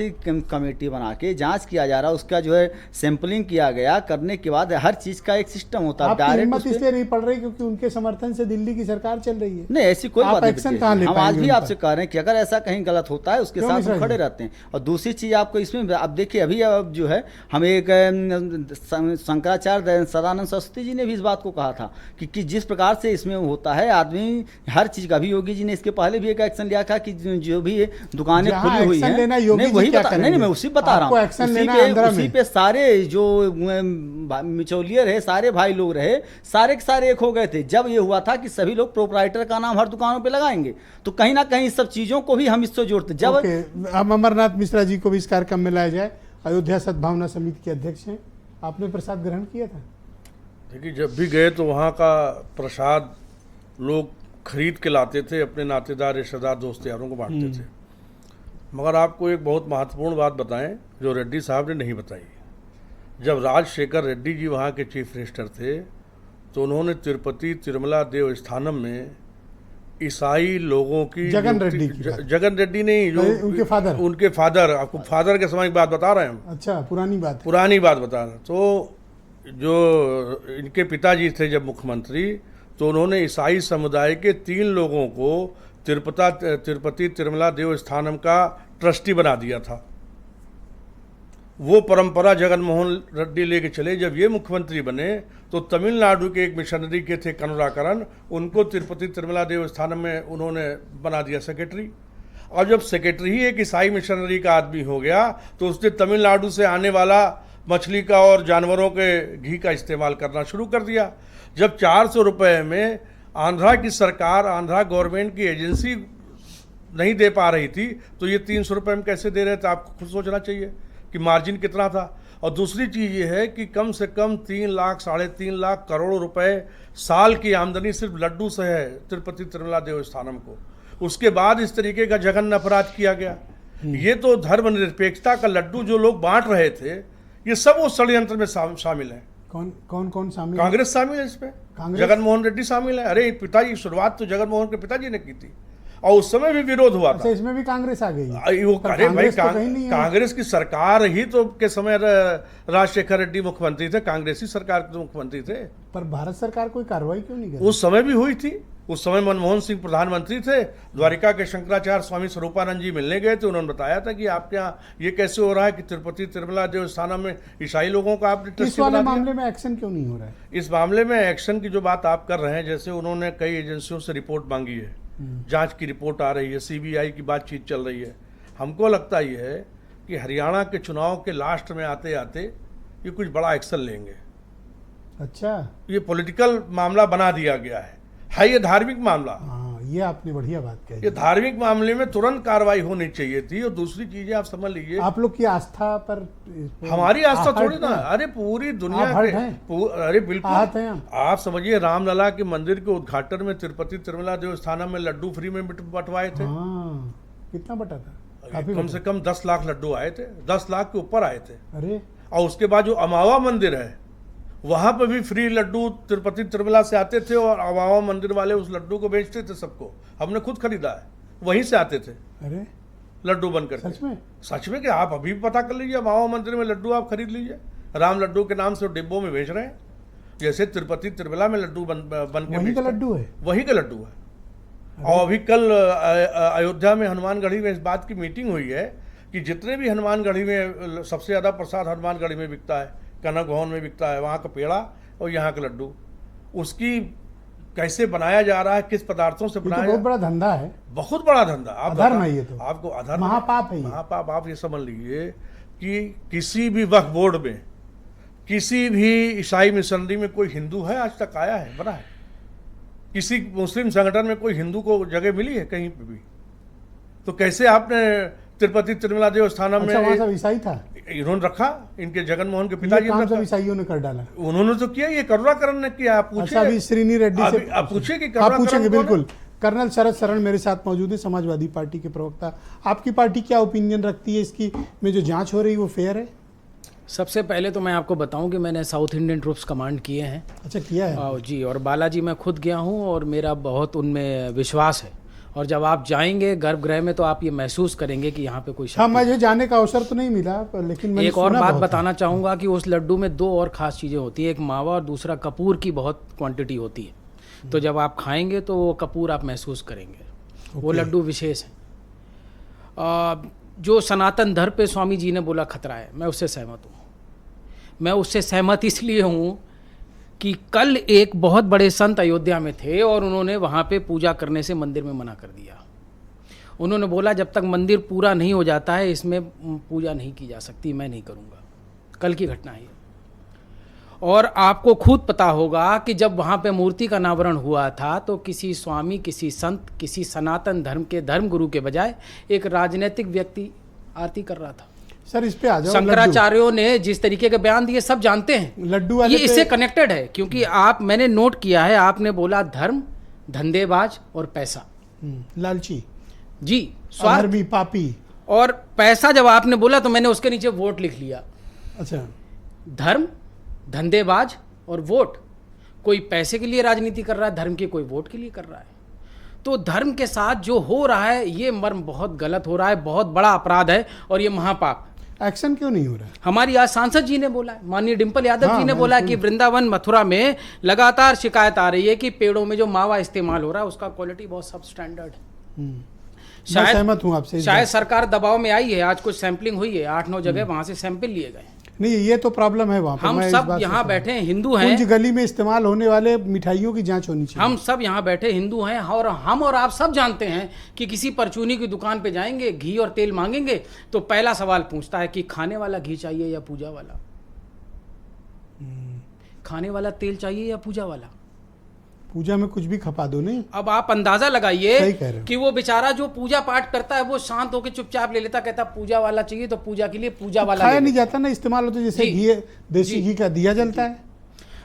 कमेटी बना के जांच किया जा रहा है, उसका जो है सैंपलिंग किया गया, करने के बाद हर चीज का एक सिस्टम होता है। आपकी हिम्मत इसलिए नहीं पड़ रही क्योंकि उनके समर्थन से दिल्ली की सरकार चल रही है। नहीं, ऐसी कोई बात नहीं। हम आज भी आपसे कह रहे हैं कि अगर ऐसा कहीं गलत होता है उसके साथ हम खड़े रहते हैं। और दूसरी चीज आपको इसमें अब देखिए, अभी अब जो है हम एक शंकराचार्य सदानंद सरस्वती जी ने भी इस बात को कहा था कि जिस प्रकार से इसमें होता है आदमी हर चीज का, अभी योगी जी ने इसके पहले भी एक एक्शन लिया था कि जो भी दुकानें खुली हुई हैं, नहीं वही बता, नहीं मैं उसी बता रहा हूँ, उसी पे सारे जो मिचौलियर है, सारे भाई लोग रहे, सारे के सारे एक हो गए थे। जब ये हुआ था कि सभी लोग प्रोपराइटर का नाम हर दुकानों पे लगाएंगे, तो कहीं ना कहीं सब चीजों को भी हम इससे जोड़ते। जब अब अमरनाथ मिश्रा जी को भी इस कार्यक्रम में लाया जाए, अयोध्या सद्भावना समिति के अध्यक्ष हैं, आपने प्रसाद ग्रहण किया था? देखिए, जब भी गए तो वहाँ का प्रसाद लोग खरीद के लाते थे, अपने नातेदार, रिश्तेदार, दोस्त यारों को बांटते थे। मगर आपको एक बहुत महत्वपूर्ण बात बताएं जो रेड्डी साहब ने नहीं बताई। जब राजशेखर रेड्डी जी वहाँ के चीफ मिनिस्टर थे तो उन्होंने तिरुपति तिरुमला देवस्थानम में ईसाई लोगों की जगन रेड्डी नहीं, जो उनके फादर आपको फादर के समय की बात बता रहे हैं हम। अच्छा, पुरानी बात बता रहे हैं। तो जो इनके पिताजी थे जब मुख्यमंत्री, तो उन्होंने ईसाई समुदाय के 3 लोगों को तिरुपति तिरुमला देवस्थानम का ट्रस्टी बना दिया था। वो परंपरा जगन मोहन रेड्डी लेके चले। जब ये मुख्यमंत्री बने तो तमिलनाडु के एक मिशनरी के थे करुणाकरन, उनको तिरुपति तिरुमला देवस्थानम में उन्होंने बना दिया सेक्रेटरी। और जब सेक्रेटरी ही एक ईसाई मिशनरी का आदमी हो गया तो उसने तमिलनाडु से आने वाला मछली का और जानवरों के घी का इस्तेमाल करना शुरू कर दिया। जब 400 रुपये में आंध्रा की सरकार, आंध्रा गवर्नमेंट की एजेंसी नहीं दे पा रही थी, तो ये 300 रुपये में कैसे दे रहे थे? आपको खुद सोचना चाहिए कि मार्जिन कितना था। और दूसरी चीज़ ये है कि कम से कम 3 लाख, 3.5 लाख करोड़ रुपए साल की आमदनी सिर्फ लड्डू से है तिरुपति तिरुमला देवस्थानम को। उसके बाद इस तरीके का जघन्य अपराध किया गया। ये तो धर्मनिरपेक्षता का लड्डू जो लोग बांट रहे थे, ये सब वो षड्यंत्र में शामिल है। कौन शामिल? कांग्रेस शामिल है इसमें, जगन मोहन रेड्डी शामिल है। अरे पिताजी, शुरुआत तो जगन मोहन के पिताजी ने की थी और उस समय भी विरोध हुआ था। इसमें भी कांग्रेस आ गई? अरे भाई, कांग्रेस की सरकार ही तो के समय राजशेखर रेड्डी मुख्यमंत्री थे, कांग्रेसी सरकार के मुख्यमंत्री थे। पर भारत सरकार कोई कार्रवाई क्यों नहीं कर? उस समय भी हुई थी। उस समय मनमोहन सिंह प्रधानमंत्री थे, द्वारिका के शंकराचार्य स्वामी स्वरूपानंद जी मिलने गए थे। उन्होंने बताया था कि आपके यहाँ ये कैसे हो रहा है कि तिरुपति तिरुमला देवस्थानम में ईसाई लोगों का आपने ट्रस्टी बना दिया। इस मामले में एक्शन क्यों नहीं हो रहा है? इस मामले में एक्शन की जो बात आप कर रहे हैं, जैसे उन्होंने कई एजेंसियों से रिपोर्ट मांगी है, जांच की रिपोर्ट आ रही है, सीबीआई की बातचीत चल रही है। हमको लगता ये है कि हरियाणा के चुनाव के लास्ट में आते आते ये कुछ बड़ा एक्शन लेंगे। अच्छा, ये पॉलिटिकल मामला बना दिया गया है ये धार्मिक मामला। ये आपने बढ़िया बात कही। ये धार्मिक मामले में तुरंत कार्रवाई होनी चाहिए थी। और दूसरी चीजें आप समझ लीजिए, आप लोग की आस्था पर, हमारी आस्था थोड़ी ना, अरे पूरी दुनिया के, अरे बिल्कुल आप समझिए, रामलला के मंदिर के उद्घाटन में तिरुपति तिरुमला देवस्थानम में लड्डू फ्री में बंटवाए थे। कितना बटा था? कम से कम 10 लाख लड्डू आए थे, 10 लाख के ऊपर आए थे। अरे और उसके बाद जो अमावा मंदिर है वहां पर भी फ्री लड्डू तिरुपति तिरुमला से आते थे, और अमावा मंदिर वाले उस लड्डू को बेचते थे सबको। हमने खुद खरीदा है, वहीं से आते थे अरे लड्डू बनकर। सच में कि आप अभी भी पता कर लीजिए, अमावा मंदिर में लड्डू आप खरीद लीजिए, राम लड्डू के नाम से डिब्बों में बेच रहे हैं। जैसे तिरुपति तिरुमला में लड्डू बन के वहीं का लड्डू है, वहीं का लड्डू है। और अभी कल अयोध्या में हनुमानगढ़ी में इस बात की मीटिंग हुई है कि जितने भी हनुमानगढ़ी में सबसे ज्यादा प्रसाद हनुमानगढ़ी में बिकता है, कनक भवन में बिकता है, वहाँ का पेड़ा और यहाँ का लड्डू, उसकी कैसे बनाया जा रहा है, किस पदार्थों से बनाया, बहुत बड़ा धंधा है, बहुत बड़ा धंधा। आप अधर्म है ये, तो आपको अधर्म, महापाप है, महापाप। आप ये समझ लीजिए कि किसी भी वक्फ बोर्ड में, किसी भी ईसाई मिशनरी में कोई हिंदू है आज तक आया है, बना है? किसी मुस्लिम संगठन में कोई हिंदू को जगह मिली है कहीं पे भी? तो कैसे आपने तिरुपति तिरुमला देवस्थानम में, वहाँ सब ईसाई था, इन्होंने रखा, इनके जगन मोहन के पिताजी ने रखा, ईसाइयों ने कर डाला, उन्होंने तो किया, ये करुणाकरण ने किया। आप पूछिए, अभी श्रीनी रेड्डी से आप पूछिए कि आप पूछेंगे, बिल्कुल। कर्नल शरद शरण मेरे साथ मौजूद है, समाजवादी पार्टी के प्रवक्ता। आपकी पार्टी क्या ओपिनियन रखती है इसकी में जो जांच हो रही है वो फेयर है? सबसे पहले तो मैं आपको बताऊं कि मैंने साउथ इंडियन ट्रूप्स कमांड किए हैं। अच्छा, किया है जी, और बालाजी मैं खुद गया हूं और मेरा बहुत उनमें विश्वास है। और जब आप जाएंगे गर्भगृह में तो आप ये महसूस करेंगे कि यहाँ पे कोई हाँ, मुझे जाने का अवसर तो नहीं मिला, लेकिन मैंने एक और बात बताना चाहूँगा कि उस लड्डू में 2 और ख़ास चीज़ें होती है, एक मावा और दूसरा कपूर की बहुत क्वांटिटी होती है। तो जब आप खाएंगे तो वो कपूर आप महसूस करेंगे। वो लड्डू विशेष है। जो सनातन धर्म पे स्वामी जी ने बोला खतरा है, मैं उससे सहमत हूँ। मैं उससे सहमत इसलिए हूँ कि कल एक बहुत बड़े संत अयोध्या में थे और उन्होंने वहाँ पे पूजा करने से मंदिर में मना कर दिया। उन्होंने बोला जब तक मंदिर पूरा नहीं हो जाता है इसमें पूजा नहीं की जा सकती, मैं नहीं करूँगा। कल की घटना है। और आपको खुद पता होगा कि जब वहाँ पे मूर्ति का अनावरण हुआ था तो किसी स्वामी, किसी संत, किसी सनातन धर्म के धर्मगुरु के बजाय एक राजनीतिक व्यक्ति आरती कर रहा था। सर, इस पे आ जाओ। शंकराचार्यों ने जिस तरीके के बयान दिए सब जानते हैं, लड्डू वाले ये इससे कनेक्टेड है। क्योंकि मैंने नोट किया है, आपने बोला धर्म, धंधेबाज और पैसा, लालची, जी, स्वार्थी, पापी और पैसा जब आपने बोला तो मैंने उसके नीचे वोट लिख लिया। अच्छा, धर्म, धंधेबाज और वोट। कोई पैसे के लिए राजनीति कर रहा है, धर्म के कोई वोट के लिए कर रहा है। तो धर्म के साथ जो हो रहा है ये मर्म बहुत गलत हो रहा है, बहुत बड़ा अपराध है और ये महापाप। एक्शन क्यों नहीं हो रहा है? हमारी आज सांसद जी ने बोला है, माननीय डिम्पल यादव जी ने बोला कि वृंदावन मथुरा में लगातार शिकायत आ रही है कि पेड़ों में जो मावा इस्तेमाल हो रहा है उसका क्वालिटी बहुत सब स्टैंडर्ड है। शायद सहमत हूं आपसे, शायद सरकार दबाव में आई है। आज कुछ सैंपलिंग हुई है, 8-9 जगह वहां से सैंपल लिए गए। नहीं, ये तो प्रॉब्लम है वहाँ पर। हम सब यहाँ बैठे हैं, हिंदू हैं। कुंज गली में इस्तेमाल होने वाले मिठाइयों की जांच होनी चाहिए। हम सब यहाँ बैठे हिंदू हैं और हम और आप सब जानते हैं कि किसी परचूनी की दुकान पे जाएंगे, घी और तेल मांगेंगे तो पहला सवाल पूछता है कि खाने वाला घी चाहिए या पूजा वाला, खाने वाला तेल चाहिए या पूजा वाला। पूजा में कुछ भी खपा दो नहीं। अब आप अंदाजा लगाइए कि वो बेचारा जो पूजा पाठ करता है वो शांत होकर चुपचाप ले लेता, कहता पूजा वाला चाहिए तो पूजा के लिए पूजा वाला खाया नहीं जाता ना, इस्तेमाल होता, जैसे घी, देसी घी का दिया जलता है,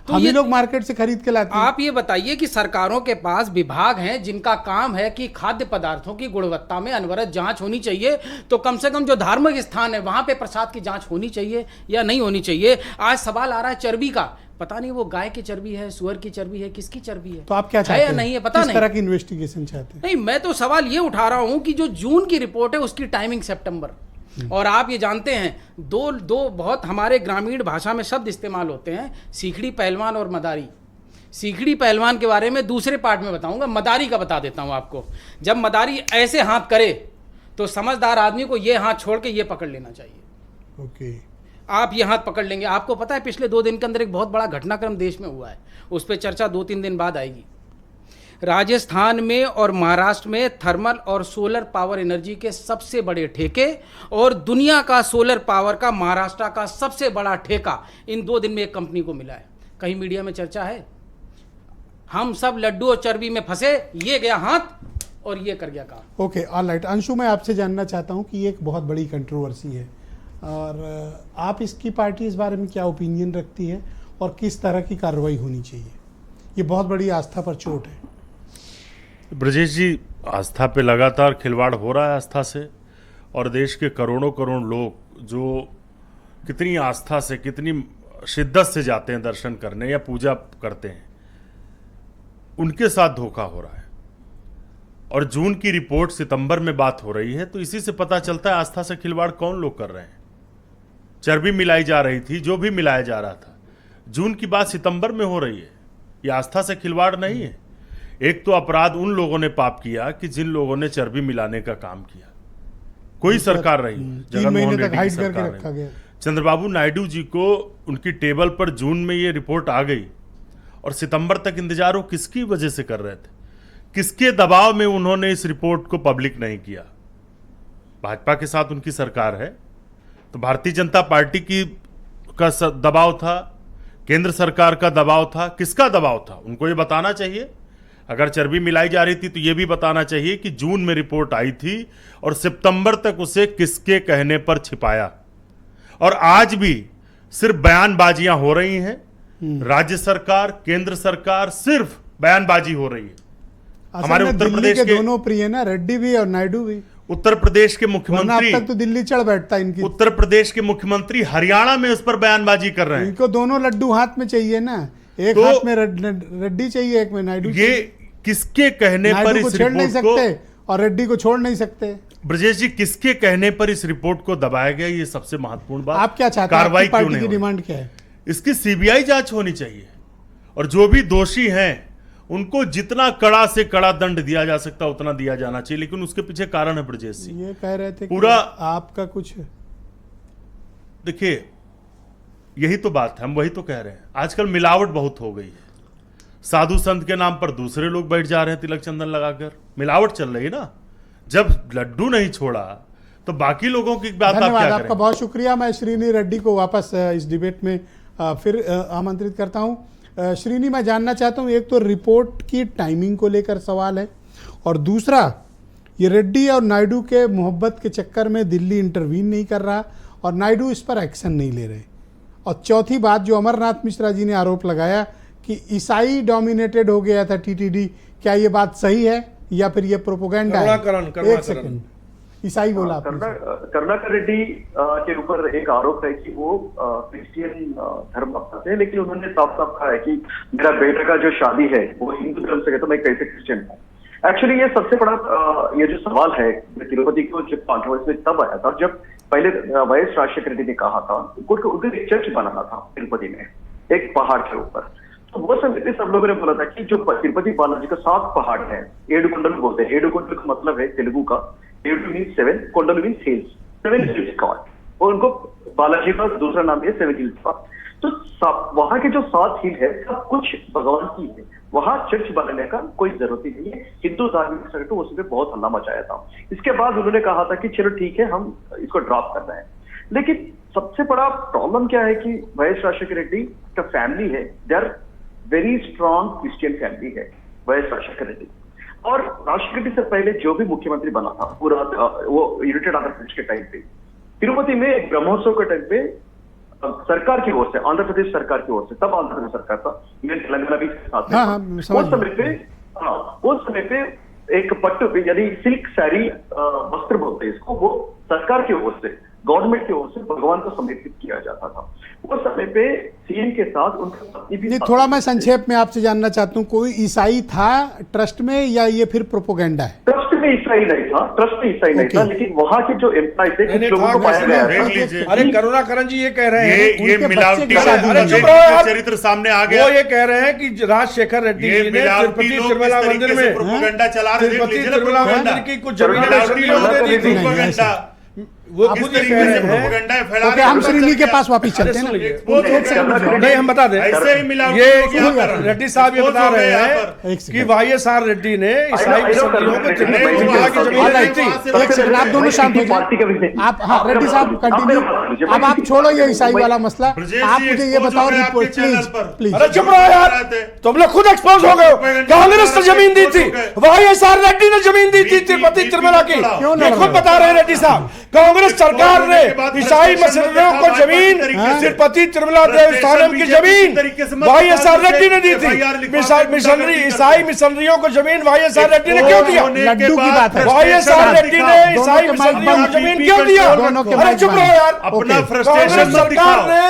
तो हम लोग मार्केट से खरीद के लाते हैं। आप ये बताइए कि सरकारों के पास विभाग हैं जिनका काम है कि खाद्य पदार्थों की गुणवत्ता में अनवरत जांच होनी चाहिए, तो कम से कम जो धार्मिक स्थान है वहां पे प्रसाद की जांच होनी चाहिए या नहीं होनी चाहिए। आज सवाल आ रहा है चर्बी का, पता नहीं वो गाय की चर्बी है, सुअर की चर्बी है, किसकी चर्बी है, तो आप क्या चाहते हैं या नहीं है, पता नहीं। किस तरह की इन्वेस्टिगेशन चाहते हैं? नहीं, मैं तो सवाल ये उठा रहा हूं कि जो जून की रिपोर्ट है उसकी टाइमिंग सितंबर, और आप ये जानते हैं दो बहुत हमारे ग्रामीण भाषा में शब्द इस्तेमाल होते हैं, सीखड़ी पहलवान और मदारी। सीखड़ी पहलवान के बारे में दूसरे पार्ट में बताऊंगा, मदारी का बता देता हूं आपको। जब मदारी ऐसे हाथ करे तो समझदार आदमी को ये हाथ छोड़ के ये पकड़ लेना चाहिए। ओके, आप ये हाथ पकड़ लेंगे। आपको पता है पिछले 2 दिन के अंदर एक बहुत बड़ा घटनाक्रम देश में हुआ है, उस पर चर्चा 2-3 दिन बाद आएगी। राजस्थान में और महाराष्ट्र में थर्मल और सोलर पावर एनर्जी के सबसे बड़े ठेके, और दुनिया का सोलर पावर का महाराष्ट्र का सबसे बड़ा ठेका इन 2 दिन में एक कंपनी को मिला है। कहीं मीडिया में चर्चा है? हम सब लड्डू और चर्बी में फंसे, ये गया हाथ और ये कर गया काम। Okay, alright. अंशु, मैं आपसे जानना चाहता हूँ कि ये एक बहुत बड़ी कंट्रोवर्सी है और आप इसकी पार्टी इस बारे में क्या ओपिनियन रखती है और किस तरह की कार्रवाई होनी चाहिए? ये बहुत बड़ी आस्था पर चोट है। ब्रजेश जी, आस्था पे लगातार खिलवाड़ हो रहा है आस्था से, और देश के करोड़ों करोड़ लोग जो कितनी आस्था से, कितनी शिद्दत से जाते हैं दर्शन करने या पूजा करते हैं, उनके साथ धोखा हो रहा है। और जून की रिपोर्ट सितंबर में बात हो रही है, तो इसी से पता चलता है आस्था से खिलवाड़ कौन लोग कर रहे हैं। चर्बी मिलाई जा रही थी, जो भी मिलाया जा रहा था, जून की बात सितंबर में हो रही है। ये आस्था से खिलवाड़ नहीं है। एक तो अपराध उन लोगों ने पाप किया कि जिन लोगों ने चर्बी मिलाने का काम किया। कोई सरकार रही, जगनमोहन रेड्डी की सरकार रही, चंद्रबाबू नायडू जी को उनकी टेबल पर जून में ये रिपोर्ट आ गई और सितंबर तक इंतजार वो किसकी वजह से कर रहे थे? किसके दबाव में उन्होंने इस रिपोर्ट को पब्लिक नहीं किया? भाजपा के साथ उनकी सरकार है, तो भारतीय जनता पार्टी का दबाव था, केंद्र सरकार का दबाव था, किसका दबाव था? उनको ये बताना चाहिए। अगर चर्बी मिलाई जा रही थी तो ये भी बताना चाहिए कि जून में रिपोर्ट आई थी और सितंबर तक उसे किसके कहने पर छिपाया। और आज भी सिर्फ बयानबाजियां हो रही हैं। राज्य सरकार, केंद्र सरकार, सिर्फ बयानबाजी हो रही है। हमारे उत्तर प्रदेश के दोनों प्रिय ना, रेड्डी भी और नायडू भी। उत्तर प्रदेश के मुख्यमंत्री, अब तक तो दिल्ली चढ़ बैठता इनकी। उत्तर प्रदेश के मुख्यमंत्री हरियाणा में उस पर बयानबाजी कर रहे हैं। इनको दोनों लड्डू हाथ में चाहिए ना, एक तो हाथ में रेड्डी चाहिए, एक में नायडू। ये किसके कहने पर इस रिपोर्ट नहीं सकते और रेड्डी को छोड़ नहीं सकते? ब्रजेश जी, किसके कहने पर इस रिपोर्ट को दबाया गया, ये सबसे महत्वपूर्ण बात। आप क्या चाहते हैं? कार्रवाई पार्टी की डिमांड क्या है? इसकी सीबीआई जांच होनी चाहिए और जो भी दोषी हैं उनको जितना कड़ा से कड़ा दंड दिया जा सकता उतना दिया जाना चाहिए। लेकिन उसके पीछे कारण है ब्रजेश जी, ये कह रहे थे पूरा आपका कुछ, देखिए यही तो बात है, हम वही तो कह रहे हैं। आजकल मिलावट बहुत हो गई है। साधु संत के नाम पर दूसरे लोग बैठ जा रहे हैं तिलक चंदन लगाकर, मिलावट चल रही है ना। जब लड्डू नहीं छोड़ा तो बाकी लोगों की बात आप क्या करें? आपका बहुत शुक्रिया। मैं श्रीनी रेड्डी को वापस इस डिबेट में फिर आमंत्रित करता हूं। श्रीनी, मैं जानना चाहता हूं, एक तो रिपोर्ट की टाइमिंग को लेकर सवाल है और दूसरा ये रेड्डी और नायडू के मोहब्बत के चक्कर में दिल्ली इंटरवीन नहीं कर रहा और नायडू इस पर एक्शन नहीं ले रहे। और चौथी बात, जो अमरनाथ मिश्रा जी ने आरोप लगाया कि ईसाई डोमिनेटेड हो गया था टीटीडी, क्या ये बात सही है या फिर ये प्रोपोगेंडा है? एक सेकंड, ईसाई बोला करुणाकर रेड्डी के ऊपर एक आरोप है कि वो क्रिश्चियन धर्म अपनाते हैं, लेकिन उन्होंने साफ साफ कहा है कि मेरा बेटे का जो शादी है वो हिंदू धर्म से है, तो मैं कैसे क्रिश्चियन हूँ। एक्चुअली ये सबसे बड़ा ये जो सवाल है तिरुपति की, जब कॉन्ट्रोवर्सी तब आया था जब पहले वाईएस राजशेखर रेड्डी ने कहा था उनको एक चर्च बनाना था तिरुपति में, एक पहाड़ के ऊपर। तो वो समय सब लोगों ने बोला था कि जो तिरुपति बालाजी का 7 पहाड़ है, एडुकोंडल बोलते हैं। एडुकोंडल का मतलब है तेलुगु का, एडु मीन्स 7, कोंडल मीन्स हिल्स, 7 हिल्स का, और उनको बालाजी का दूसरा नाम है 7 हिल्स का। तो वहां के जो 7 हिल है सब कुछ भगवान की है, वहां चर्च बनाने का कोई जरूरत ही नहीं है। हिंदू धार्मिक संगठन उस पर बहुत हल्ला मचाया था। इसके बाद उन्होंने कहा था कि चलो ठीक है, हम इसको ड्रॉप कर रहे हैं। लेकिन सबसे बड़ा प्रॉब्लम क्या है कि वाईएस राजशेखर रेड्डी का फैमिली है, they are very strong Christian family है वाईएस राजशेखर रेड्डी। और राजशेखर रेड्डी से पहले जो भी मुख्यमंत्री बना था पूरा वो यूनाइटेड आंध्र प्रदेश के टाइम पे, तिरुपति में ब्रह्मोत्सव के टाइम पे सरकार की ओर से, आंध्र प्रदेश सरकार की ओर से, तब आंध्र प्रदेश सरकार था, तेलंगाना भी साथ में, उस समय पे एक पट्टू पे यानी सिल्क साड़ी वस्त्र बोलते हैं इसको, वो सरकार की ओर से, गवर्नमेंट की ओर से भगवान को समर्पित किया जाता था। उस समय पे सीएम के साथ उनका पत्नी भी। थोड़ा मैं संक्षेप में आपसे जानना चाहता हूँ, कोई ईसाई था ट्रस्ट में या ये फिर प्रोपोगेंडा है? ट्रस्ट में ईसाई नहीं था, ट्रस्ट में ईसाई नहीं था, लेकिन वहाँ के जो एम्प्लॉय थे कुछ लोगों को पाया गया था। अरे करुणाकरण जी ये कह रहे हैं ये मिलावटी चरित्र सामने आ गया। वो ये कह रहे हैं कि राजशेखर रेड्डी जी ने तिरुपति तिरुमला मंदिर में प्रोपोगेंडा चला रहे थे, तिरुपति तिरुमला मंदिर की कुछ जमीनें वो किस तरीके से प्रोपेगेंडा फैला रहे हैं। हम श्रीनी के पास वापस चलते हैं नहीं, हम बता दें, ऐसे ही मिला ये रेड्डी साहब ये बता रहे हैं कि वाईएसआर रेड्डी ने ईसाई मिशनरियों को आप दोनों शांत हो जाए। आप हाँ रेड्डी साहब कंटिन्यू। अब आप छोड़ो ये ईसाई वाला मसला, आप मुझे ये बताओ प्लीज प्लीज। अरे चुप रहो यार, तुम लोग खुद एक्सपोज हो गए। कांग्रेस ने जमीन दी थी, वाईएसआर रेड्डी ने जमीन दी थी तिरुपति तिरुमला की, ये खुद बता रहे हैं रेड्डी साहब। कांग्रेस सरकार ने ईसाई मिशनरियों को जमीन, तिरुपति तिरुमला देवस्थानम की जमीन वाईएसआर रेड्डी ने दी थी। मिशनरी ईसाई मिशनरियों को जमीन वाईएसआर रेड्डी ने क्यों दिया? लड्डू की बात है। वाईएसआर रेड्डी ने ईसाई मिशनरियों को जमीन क्यों दिया? अरे चुप रहो यार, अपना फ्रस्ट्रेशन सरकार ने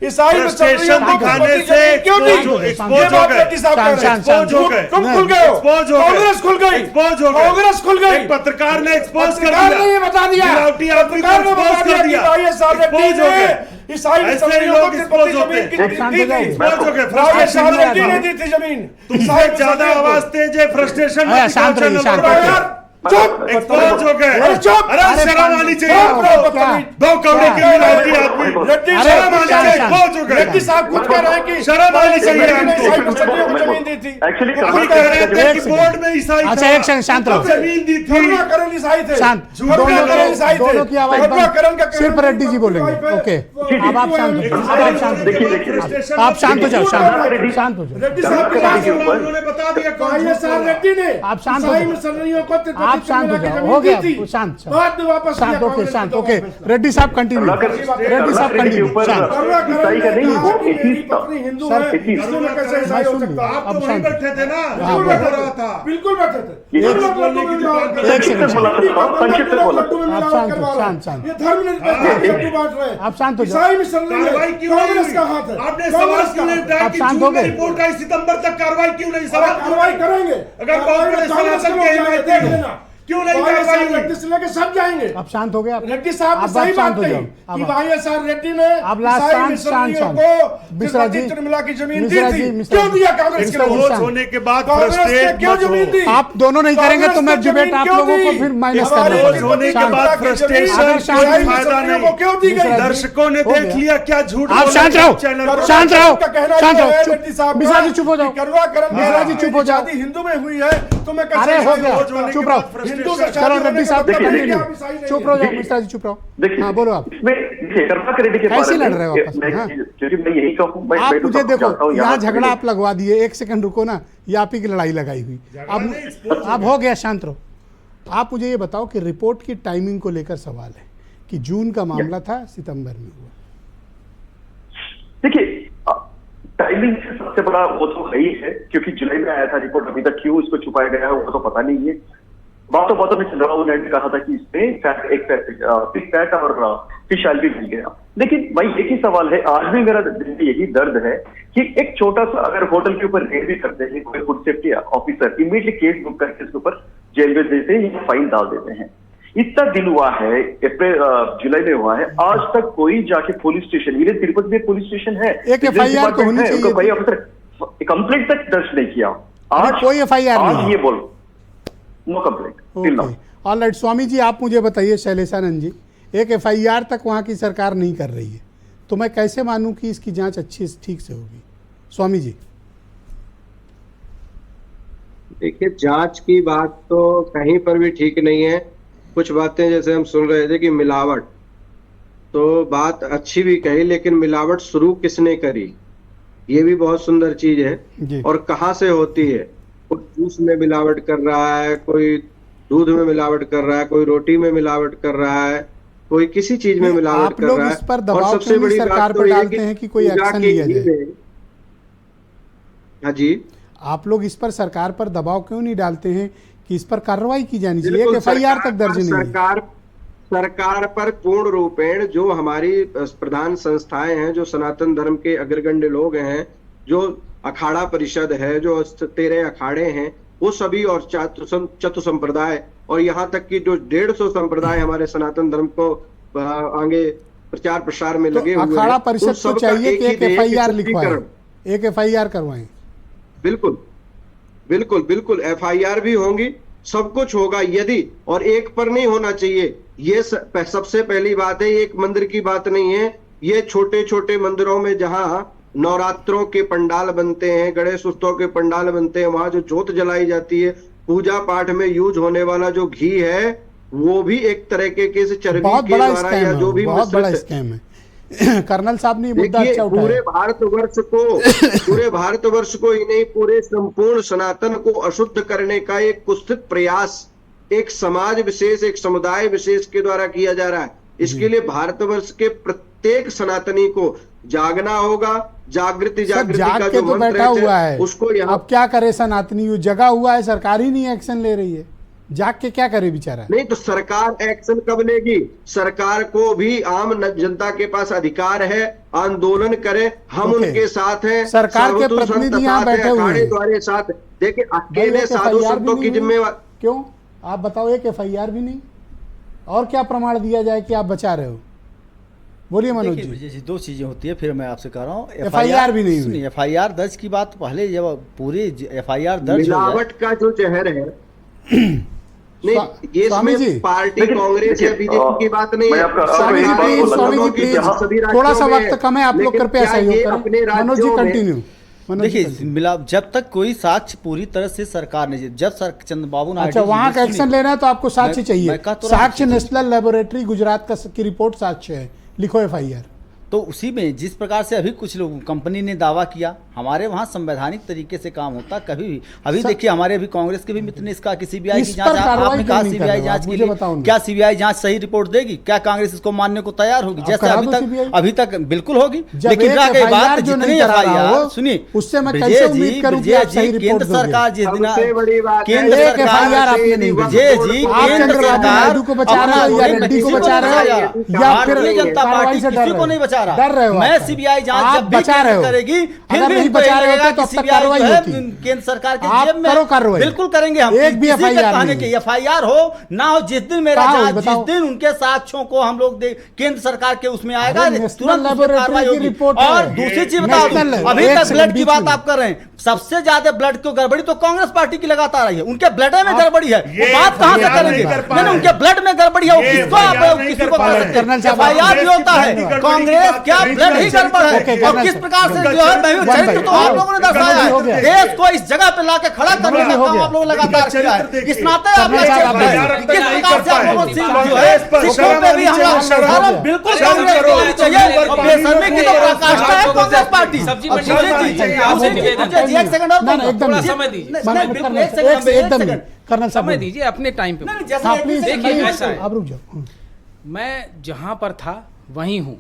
ईसाई मिशनरियों को दिखाने से क्यों दी? तुम खुल गए हो, कांग्रेस खुल गई, कांग्रेस खुल गई, पत्रकार ने एक्सपोज कर दिया, ने ये बता दिया, पत्रकार ने बता दिया कि वाईएसआर रेड्डी ने ईसाई मिशनरियों को तिरुपति जमीन की दी थी, वाईएसआर रेड्डी ने दी थी जमीन। तुमसे ज्यादा आवाज तेज है, फ्रस्ट्रेशन शांत रहिए। चुप, एक्सपोज हो गए। अरे चुप, अरे शर्म आनी चाहिए, दो कौड़े के मिलावटी आदमी, शर्म आनी चाहिए, एक्सपोज हो गए। रेड्डी साहब खुद कह रहे हैं कि शर्म आनी चाहिए ईसाई मिशनरियों को जमीन दी थी। एक्चुअली खुद कह रहे थे कि बोर्ड में ईसाई अच्छा एक सेकंड शांत रहो, जमीन दी थी, करण ईसाई थे, शांत, दोनों की आवाज बंद, सिर्फ रेड्डी जी बोलेंगे। ओके अब आप शांत हो जाओ, आप शांत हो जाओ, शांत हो जाओ। रेड्डी साहब की बात सुनो, उन्होंने बता दिया वाईएसआर रेड्डी ने आप शांत हो ईसाई जाओ, मिशनरियों को आप शांत हो जाओ, हो गया शांत बाद में वापस शांत। ओके शांत, ओके रेड्डी साहब कंटिन्यू, रेड्डी साहब कंटिन्यू। ईसाई का नहीं, वो एथीस्ट था। हिंदू है, हिंदू में कैसे ईसाई हो सकता है? आप तो वहीं बैठे थे ना, बिल्कुल बैठे थे, बिल्कुल बैठे थे। एक सेकंड आप शांत, ये धर्म निरपेक्ष बांट रहे हैं, आप शांत हो जाओ। ईसाई मिशनरी कांग्रेस का हाथ है। आपने सवाल क्यों नहीं उठाया कि शांत हो गए? रिपोर्ट आई सितंबर तक कार्रवाई क्यों नहीं? सवाल कार्रवाई करेंगे, अगर कांग्रेस सनातन के हिमायती देख हो, लेना क्यों नहीं कार्रवाई? रेड्डी से लेके सब जाएंगे। आप शांत हो गए। रेड्डी साहब ने सही बात कही कि वाईएसआर रेड्डी ने आप लास्ट ईसाई शांत मिशनरियों शांत को मिश्रा जी, तिरुपति तिरुमला की जमीन दी मिश्रा थी, जी, मिश्रा क्यों जी। दिया कांग्रेस के लोगों एक्सपोज होने के बाद कांग्रेस ने फ्रस्ट्रेट क्यों मत हो। जमीन दी? आप दोनों नहीं करेंगे तो मैं डिबेट आप लोगों को फिर माइनस करना एक्सपोज होने के बाद फ्रस्ट्रेशन शांत फायदा नहीं। क्यों दी गई? दर्शकों ने देख लिया क्या झूठ आप बोला शांत रहो, चैनल पर। शांत रहो, शांत रहो। रेड्डी साहब मिश्रा जी चुप हो जाओ, करवा करण मिश्रा जी चुप हो जाओ। शादी हिंदू में हुई है तो मैं कैसे अरे हो गया, होने चुप के रहो, बाद हिंदू से चलो रेड्डी साहब देखिए, कंटिन्यू, देखिए, चुप रहो जाओ, मिश्रा जी चुप रहो। हाँ बोलो आप, इसमें कर्नाटक रेड्डी के कैसे बारे में लड़ रहे हो आपस में? हाँ। क्योंकि मैं यही कहूँ, आप मैं तो मुझे सब देखो चाहता हूँ यहाँ झगड़ा आप लगवा दिए, एक सेकंड रुको ना, ये आप ही की लड़ाई लगाई हुई। अब हो गया, शांत रहो। आप मुझे ये बताओ कि रिपोर्ट की टाइमिंग को लेकर सवाल है कि जून का मामला था, सितंबर में हुआ। देखिए टाइमिंग से सबसे बड़ा वो तो है ही है, क्योंकि जुलाई में आया था रिपोर्ट, अभी तक क्यों इसको छुपाया गया है वो तो पता नहीं है। बातों में चंद्रबाबू नायडू ने कहा था कि इसमें एक फिश फैट और फिश ऑयल भी मिल गया। लेकिन भाई एक ही सवाल है, आज भी मेरा दिल में यही दर्द है कि एक छोटा सा अगर होटल के ऊपर रेड भी करते हैं कोई food safety officer, immediately case book करके इसके ऊपर जेल भेज देते हैं या फाइन डाल देते हैं। इतना दिन हुआ है, अप्रैल जुलाई में हुआ है, आज तक कोई जाके पुलिस स्टेशन, इवन तिरुपति में पुलिस स्टेशन है, एक FIR तो होनी चाहिए, कोई ऑफिसर कंप्लेंट तक दर्ज नहीं किया। आज कोई FIR नहीं आज ये बोलो no complaint. Alright Swami ji, आप मुझे बताइए, शैलेशानंद जी, एक FIR तक वहाँ की सरकार नहीं कर रही है, तो मैं कैसे मानूं कि इसकी जांच अच्छी ठीक से होगी? स्वामी जी देखिए, जांच की बात तो कहीं पर भी ठीक नहीं है। कुछ बातें जैसे हम सुन रहे थे कि मिलावट, तो बात अच्छी भी कही, लेकिन मिलावट शुरू किसने करी ये भी बहुत सुंदर चीज है। और कहाँ से होती है? कोई जूस में मिलावट कर रहा है, कोई दूध में मिलावट कर रहा है, कोई रोटी में मिलावट कर रहा है, कोई किसी चीज में मिलावट कर रहा है। आप लोग इस पर दबाव क्यों नहीं सरकार पर डालते हैं कि कोई एक्शन लिया जाए? हाँ जी, आप लोग इस पर सरकार पर दबाव क्यों नहीं डालते हैं कि इस पर कार्रवाई की जानी चाहिए? FIR तक दर्ज नहीं है। सरकार पर पूर्ण रूपेण जो हमारी प्रधान संस्थाएं हैं, जो सनातन धर्म के अग्रगण्य लोग हैं, जो अखाड़ा परिषद है, जो 13 अखाड़े हैं, वो सभी, और चतु संप्रदाय, और यहाँ तक कि जो 150 संप्रदाय हमारे सनातन धर्म को आगे प्रचार प्रसार में लगे हुए हैं, अखाड़ा परिषद को चाहिए कि एक FIR लिखवाएं, एक FIR करवाएं। बिल्कुल बिल्कुल बिल्कुल FIR भी होंगी, सब कुछ होगा यदि, और एक पर नहीं होना चाहिए। ये सबसे पहली बात है, एक मंदिर की बात नहीं है। ये छोटे छोटे मंदिरों में जहां नवरात्रों के पंडाल बनते हैं, गणेश उत्सव के पंडाल बनते हैं, वहां जो जोत जलाई जाती है, पूजा पाठ में यूज होने वाला जो घी है, वो भी एक तरह के चर्बी के द्वारा या जो भी बहुत बड़ा स्कैम है। कर्नल साहब ने मुद्दा अच्छा उठाया। पूरे भारतवर्ष को ही नहीं, पूरे संपूर्ण सनातन को अशुद्ध करने का एक कुत्सित प्रयास एक समाज विशेष, एक समुदाय विशेष के द्वारा किया जा रहा है। इसके लिए भारतवर्ष के प्रत्येक सनातनी को जागना होगा। जागृति का जो तो बैठा हुआ है उसको यहाँ, अब क्या करे सनातनी, जगा हुआ है, सरकार ही नहीं एक्शन ले रही है, जाग के क्या करे बेचारा। नहीं तो सरकार एक्शन कब लेगी? सरकार को भी आम जनता के पास अधिकार है, आंदोलन करे, हम उनके साथ हैं। सरकार के प्रतिनिधि यहाँ बैठे हुए हैं द्वारे साथ। देखिए अकेले साधु संतों की जिम्मेवार क्यों? आप बताओ, एक FIR भी नहीं, और क्या प्रमाण दिया जाए कि आप बचा रहे हो? बोलिए मनोज जी। दो चीजें होती है, फिर मैं आपसे कह रहा हूँ, FIR भी नहीं हुई। FIR दर्ज की बात पहले, जब पूरी FIR दर्ज मिलावट का जो जहर है नहीं, ये स्वामी जी, पार्टी कांग्रेस या बीजेपी की बात नहीं है। स्वामी जी प्लीज, थोड़ा सा वक्त कम है, आप लोग कृपया सहयोग करें। मनोज जी कंटिन्यू। देखिए, जब तक कोई साक्ष्य पूरी तरह से सरकार ने, जब चंद्रबाबू नायडू, अच्छा वहां का एक्शन लेना है तो आपको साक्ष्य चाहिए। साक्ष्य नेशनल लेबोरेटरी गुजरात की रिपोर्ट साक्ष्य है, लिखो FIR। तो उसी में जिस प्रकार से अभी कुछ लोग कंपनी ने दावा किया, हमारे वहाँ संवैधानिक तरीके से काम होता कभी भी। अभी देखिए, हमारे अभी कांग्रेस के भी मित्र ने इसका कि CBI की जांच, आपने कहा CBI जांच के लिए, क्या CBI जांच सही रिपोर्ट देगी? क्या कांग्रेस इसको मानने को तैयार होगी? जैसे अभी तक बिल्कुल होगी। लेकिन रह बात जितनी FIR, सुनिए, उससे मैं कैसे उम्मीद करूं कि आप सही रिपोर्ट दोगे? केंद्र सरकार जिस दिन, केंद्र सरकार आपने नहीं, विजय जी, केंद्र सरकार को बचा रहा है या रेड्डी को बचा रहा है या फिर भारतीय जनता पार्टी किसी को नहीं बचा रहा। डर रहे हो? मैं CBI जांच जब बचा रहे हो करेगी, अगर नहीं बचा रहे होते तो अब तक कार्रवाई होती। केंद्र सरकार के आप जेब में करो कार्रवाई, बिल्कुल करेंगे हम। एक भी FIR हो ना हो, जिस दिन मेरा जांच, जिस दिन उनके साक्ष्यों को हम लोग केंद्र सरकार के उसमें आएगा, तुरंत कार्रवाई होगी। और दूसरी चीज बता दूं, अभी तक ब्लड की बात आप कर रहे हैं, सबसे ज्यादा ब्लड की गड़बड़ी तो कांग्रेस पार्टी की लगातार आई है। उनके ब्लड में गड़बड़ी है, वो बात कहां से करेंगे? नहीं, उनके ब्लड में गड़बड़ी है, वो किसको आप किसी को कर सकते हैं? FIR भी होता है, कांग्रेस क्या ब्लड ही गड़बड़ है? और किस प्रकार से जो है चरित्र तो आप लोगों ने दर्शाया है। देश को इस जगह पे लाके खड़ा करने का काम आप लोगों ने लगातार किया है। इस नाते आप किस प्रकार से आप लोगों जो है सिखों पे भी हमला, बिल्कुल कांग्रेस को होनी चाहिए। और बेशर्मी की तो पराकाष्ठा है कांग्रेस पार्टी। एक सेकंड और एकदम समय दीजिए, एकदम कर्नल साहब समय दीजिए अपने टाइम पे। देखिए ऐसा है, आप रुक जाओ। मैं जहां पर था वहीं हूं।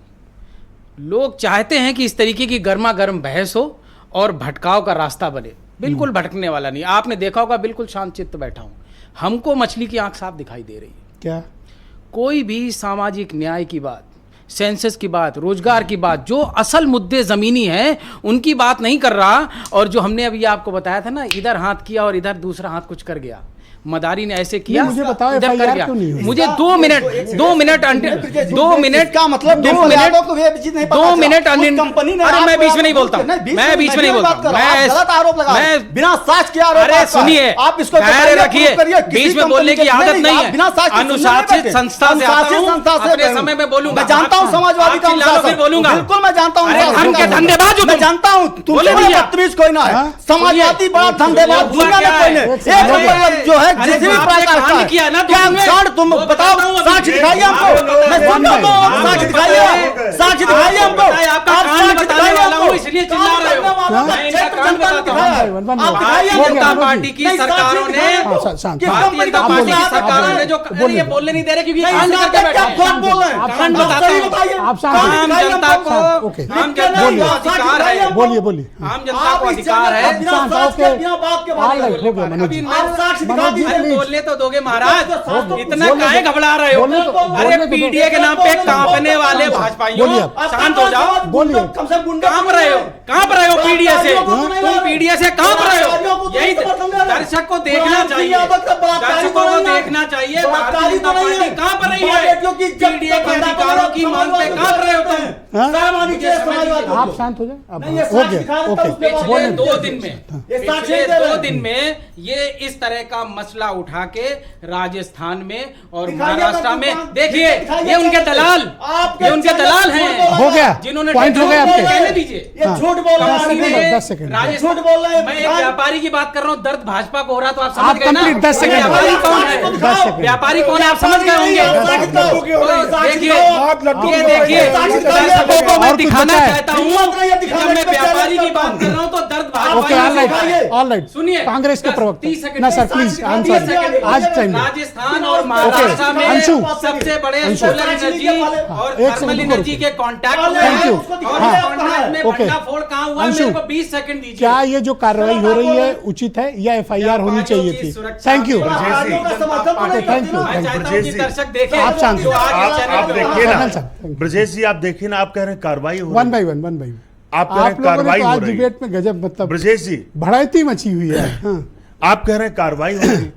लोग चाहते हैं कि इस तरीके की गर्मा गर्म बहस हो और भटकाव का रास्ता बने। बिल्कुल भटकने वाला नहीं। आपने देखा होगा, बिल्कुल शांत चित्त बैठा हूं। हमको मछली की आंख साफ दिखाई दे रही है। क्या? कोई भी सामाजिक न्याय की बात, सेंसस की बात, रोजगार की बात, जो असल मुद्दे जमीनी हैं उनकी बात नहीं कर रहा। और जो हमने अभी आपको बताया था ना, इधर हाथ किया और इधर दूसरा हाथ कुछ कर गया, मदारी ने ऐसे किया, मुझे बताओ इधर कर FIR गया। क्यों नहीं हुई? मुझे 2 मिनट का मतलब 2 मिनट कंपनी ने, अरे मैं बीच में नहीं बोलता, मैं बीच में नहीं बोलता, मैं गलत आरोप लगा, मैं बिना साक्ष्य के आरोप। अरे सुनिए, आप इसको रखिए, बीच में बोलने की आदत नहीं है। अनुशासित संस्था से आता हूं, अपने समय में बोलूंगा। मैं जानता हूं समाजवादी का अनुशासन, बोलूंगा, बिल्कुल मैं जानता हूं। धन के धंधेबाज हो, मैं जानता हूं, तुमसे बदतमीज कोई ना है। समाजवादी बड़ा धंधेबाज दुनिया में कोई नहीं। एक नंबर जो है जिस भी प्रकार किया ना, तुम बताओ, साक्ष्य दिखाइए हमको। मैं सुन रहा हूं, साक्ष्य दिखाइए, साक्ष्य दिखाइए हमको। आप साक्ष्य दिखाइए हमको, इसलिए चिल्ला रहे हो। भारतीय जनता पार्टी की सरकारों ने, भारतीय जनता पार्टी की सरकारों ने जो ये बोलने नहीं दे रहे, क्योंकि आप बोल रहे हैं, आम जनता को अधिकार है। बोलिए आम जनता को अधिकार है। बोलने तो दोगे महाराज, इतना काहे घबरा रहे हो? अरे PDA के नाम पे कांपने वाले भाजपाइयों, शांत हो जाओ। बोलिए, कांप रहे हो। कहाँ पर आए हो पीडीए से? तुम पीडीए से कहाँ पर आए हो? यही दर्शक को देखना चाहिए, दर्शकों को देखना चाहिए भारतीय जनता पार्टी कहाँ पर रही है? पीडीए के अधिकारों की मांग पे कहाँ पर रहे हो तुम? आप शांत हो जाए। ओके, पिछले 2 दिन में ये इस तरह का मसला उठा के राजस्थान में और महाराष्ट्र में, देखिए ये उनके दलाल, ये उनके दलाल हैं। हो गया, जिन्होंने पॉइंट हो गया आपके। कहने दीजिए, ये झूठ बोल रहा है। 10 सेकंड झूठ बोल रहा है। मैं एक व्यापारी की बात कर रहा हूँ, दर्द भाजपा को हो रहा तो आप समझ गए ना। 10 सेकंड व्यापारी कौन है? व्यापारी कौन है आप समझ गए होंगे। देखिए दर्शकों को मैं दिखाना चाहता हूँ, जब मैं व्यापारी की बात कर रहा हूँ तो दर्द भाजपा। ऑलराइट, सुनिए, कांग्रेस के प्रवक्ता 30 सेकंड ना सर प्लीज आंसर आज टाइम। राजस्थान और महाराष्ट्र में अंशु, सबसे बड़े सोलर एनर्जी और थर्मल एनर्जी के कॉन्टैक्ट हुए थैंक यू। और कॉन्ट्रैक्ट में ओके, भंडाफोड़ कहाँ हुआ है? मेरे को 20 सेकंड दीजिए। क्या ये जो कार्रवाई हो रही है उचित है या एफआईआर होनी चाहिए थी? थैंक यू, मैं चाहता हूं कि दर्शक देखें। आप शांत जो आगे आप चैनल देखिए हाँ, ना सर, ब्रजेश जी, आप देखिए ना, आप कह रहे हैं कार्रवाई हो वन रही बाई वन आप कह रहे हैं लोगों ने कार्रवाई तो हो आज रही है। डिबेट में गजब मतलब ब्रजेश जी, भड़ाइती मची हुई है। हाँ, आप कह रहे हैं कार्रवाई हो रही।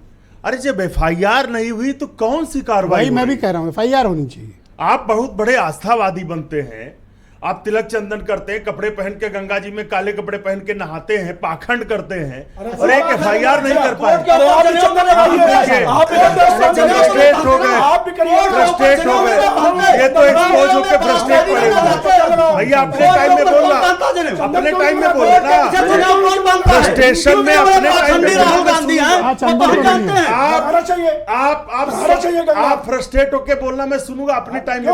अरे जब एफआईआर नहीं हुई तो कौन सी कार्रवाई? भाई मैं भी कह रहा हूँ एफआईआर होनी चाहिए। आप बहुत बड़े आस्थावादी बनते हैं, आप तिलक चंदन करते हैं, कपड़े पहन के गंगा जी में काले कपड़े पहन के नहाते हैं, पाखंड करते हैं और एक एफआईआर नहीं कर पाए। फ्रस्ट्रेट हो गए, ये तो एक्सपोज होकर फ्रस्ट्रेट पड़े हुए। भैया अपने टाइम में बोलना, अपने टाइम में बोले ना, फ्रस्ट्रेशन में अपने टाइम में आप फ्रस्ट्रेट होकर बोलना मैं सुनूंगा, अपने टाइम में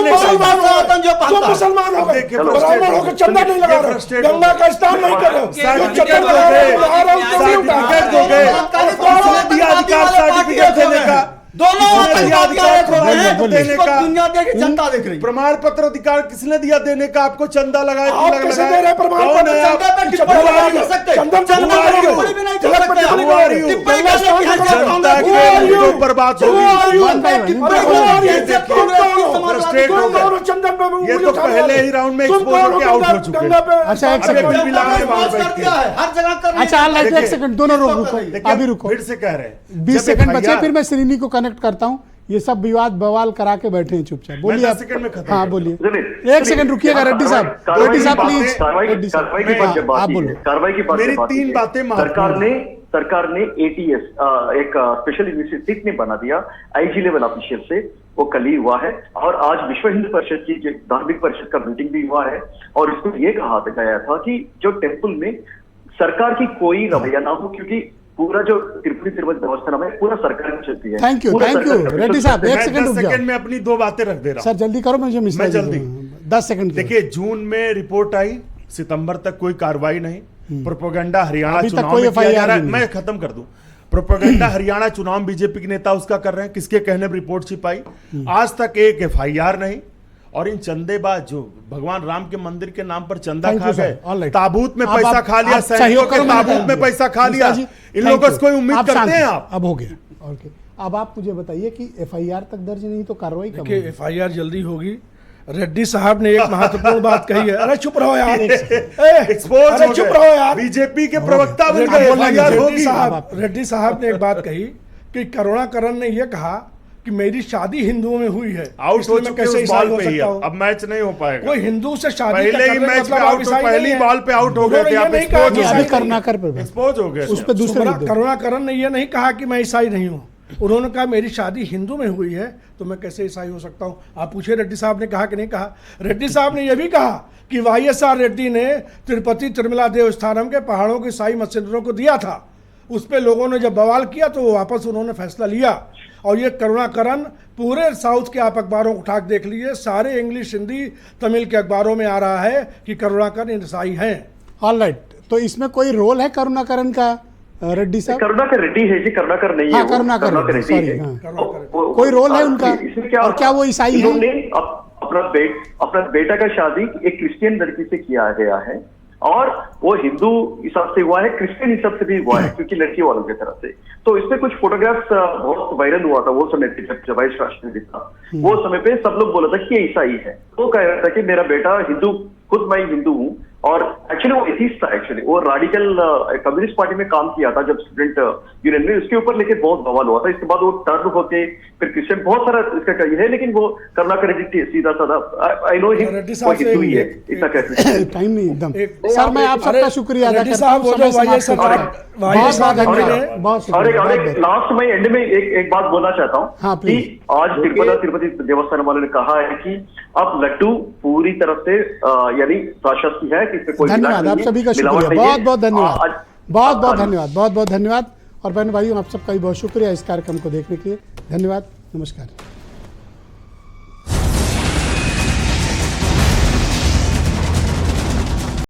मुसलमान हो गए, ब्राह्मण होकर चंदा नहीं लगा रहे, गंगा का स्नान नहीं कर रहे, सर्टिफिकेट दिया अधिकार सर्टिफिकेट देने का, दोनों देने का जनता देख रही। प्रमाण पत्र अधिकार किसने दिया देने का? आपको चंदा लगाए पर बात ये तो पहले ही राउंड में एक्सपोज होकर आउट हो चुके हैं। अच्छा एक सेकंड दोनों रुको, अभी रुको, फिर से कह रहे हैं 20 सेकंड बचे, फिर मैं श्रीनी को कनेक्ट करता हूँ। ये सब विवाद बवाल करा के बैठे हैं चुपचाप। बोलिए आप। हाँ बोलिए, एक सेकंड रुकिएगा रेड्डी साहब, प्लीज। आप बोलो। कार्रवाई की बात, मेरी 3 बातें। सरकार ने ATS एक स्पेशल इन्वेस्टिगेशन ने बना दिया IG लेवल ऑफिशियल से, वो कल ही हुआ है। और आज विश्व हिंदू परिषद की धार्मिक परिषद का मीटिंग भी हुआ है और इसमें ये कहा गया था कि जो टेम्पल में सरकार की कोई रवैया ना हो, क्योंकि पूरा जो तिरुपति देवस्थानम है पूरा सरकार में चलती है। थैंक यू रेड्डी साहब, एक सेकंड में अपनी 2 बातें रख दे रहा हूं। सर जल्दी करो, मुझे मिस जल्दी 10 सेकंड। देखिए जून में रिपोर्ट आई, सितंबर तक कोई कार्रवाई नहीं। प्रोपेगेंडा हरियाणा चुनाव में किया जा रहा है, मैं खत्म कर दूं। प्रोपेगेंडा हरियाणा चुनाव बीजेपी के नेता उसका कर रहे हैं, किसके कहने पर रिपोर्ट छिपाई, आज तक एक FIR नहीं। और इन चंदेबाज जो भगवान राम के मंदिर के नाम पर चंदा खा गए, ताबूत में पैसा खा लिया, सैनिकों के ताबूत में पैसा खा लिया, इन लोगों से कोई उम्मीद करते हैं आप? अब हो गया। ओके, अब आप मुझे बताइए कि FIR तक दर्ज नहीं तो कार्रवाई कब होगी? FIR जल्दी होगी। रेड्डी साहब ने एक महत्वपूर्ण बात कही है। अरे चुप रहो यार, एक्सपोज हो चुप रहो यार, बीजेपी के प्रवक्ता बन गए। रेड्डी साहब ने एक बात कही कि करुणाकरण ने यह कहा कि मेरी शादी हिंदुओं में हुई है, आउट हो चुके कैसे उस बॉल हो पे ही, सकता हूं? अब मैच नहीं हो पाएगा। कोई हिंदू से शादी पहले ही मैच में आउट, पहली बॉल पे आउट हो गए थे आप, एक्सपोज हो गए। उस पे दूसरे करुणाकरण ने यह नहीं कहा कि मैं ईसाई नहीं हूँ, उन्होंने कहा मेरी शादी हिंदू में हुई है तो मैं कैसे ईसाई हो सकता हूँ? आप पूछे रेड्डी साहब ने कहा कि नहीं कहा। रेड्डी साहब ने यह भी कहा कि YSR रेड्डी ने तिरुपति तिरुमला देवस्थानम के पहाड़ों के ईसाई मस्जिदों को दिया था, उस पर लोगों ने जब बवाल किया तो वापस उन्होंने फैसला लिया। और ये करुणाकरण पूरे साउथ के आप अखबारों को उठा देख लीजिए, सारे इंग्लिश हिंदी तमिल के अखबारों में आ रहा है कि करुणाकरण ईसाई हैं। ऑलराइट, तो इसमें कोई रोल है करुणाकरण का रेड्डी साहब? करुणाकर रेड्डी है जी, करुणाकर नहीं है। हाँ, करुणाकर रेड्डी है। कोई रोल है उनका? और क्या वो ईसाई है? अपना बेटा का शादी एक क्रिश्चियन लड़की से किया गया है और वो हिंदू हिसाब से हुआ है, क्रिश्चियन हिसाब से भी हुआ है, क्योंकि लड़की वालों की तरफ से। तो इसमें कुछ फोटोग्राफ्स बहुत वायरल हुआ था वो समय पे, जब जवाहिर राष्ट्रपति था वो समय पे सब लोग बोला था कि ये ईसाई है। वो कह रहा था कि मेरा बेटा हिंदू, खुद मैं हिंदू हूँ, और एक्चुअली वो एथिस्ट था, एक्चुअली वो रेडिकल कम्युनिस्ट पार्टी में काम किया था जब स्टूडेंट यूनियन में, उसके ऊपर लेके बहुत बवाल हुआ था। इसके बाद वो टर्न होके फिर क्रिश्चियन, बहुत सारा इसका करियर है, लेकिन वो करना क्रेडिट सीधा साधा, आई नो हिम, वो हिंदू ही है, इतना कहते। टाइम नहीं एकदम। सर मैं आप सबका शुक्रिया अदा करता हूं। और एक लास्ट में एंड में एक बात बोलना चाहता हूँ कि आज तिरुपति देवस्थान वालों ने कहा है कि अब लड्डू पूरी तरफ से यानी शाश्वती है, कि इसमें कोई धन्यवाद आप सभी का शुक्रिया, बहुत बहुत धन्यवाद, बहुत बहुत धन्यवाद, बहुत बहुत धन्यवाद। और बहन भाइयों आप सबका भी बहुत शुक्रिया इस कार्यक्रम को देखने के लिए, धन्यवाद, नमस्कार।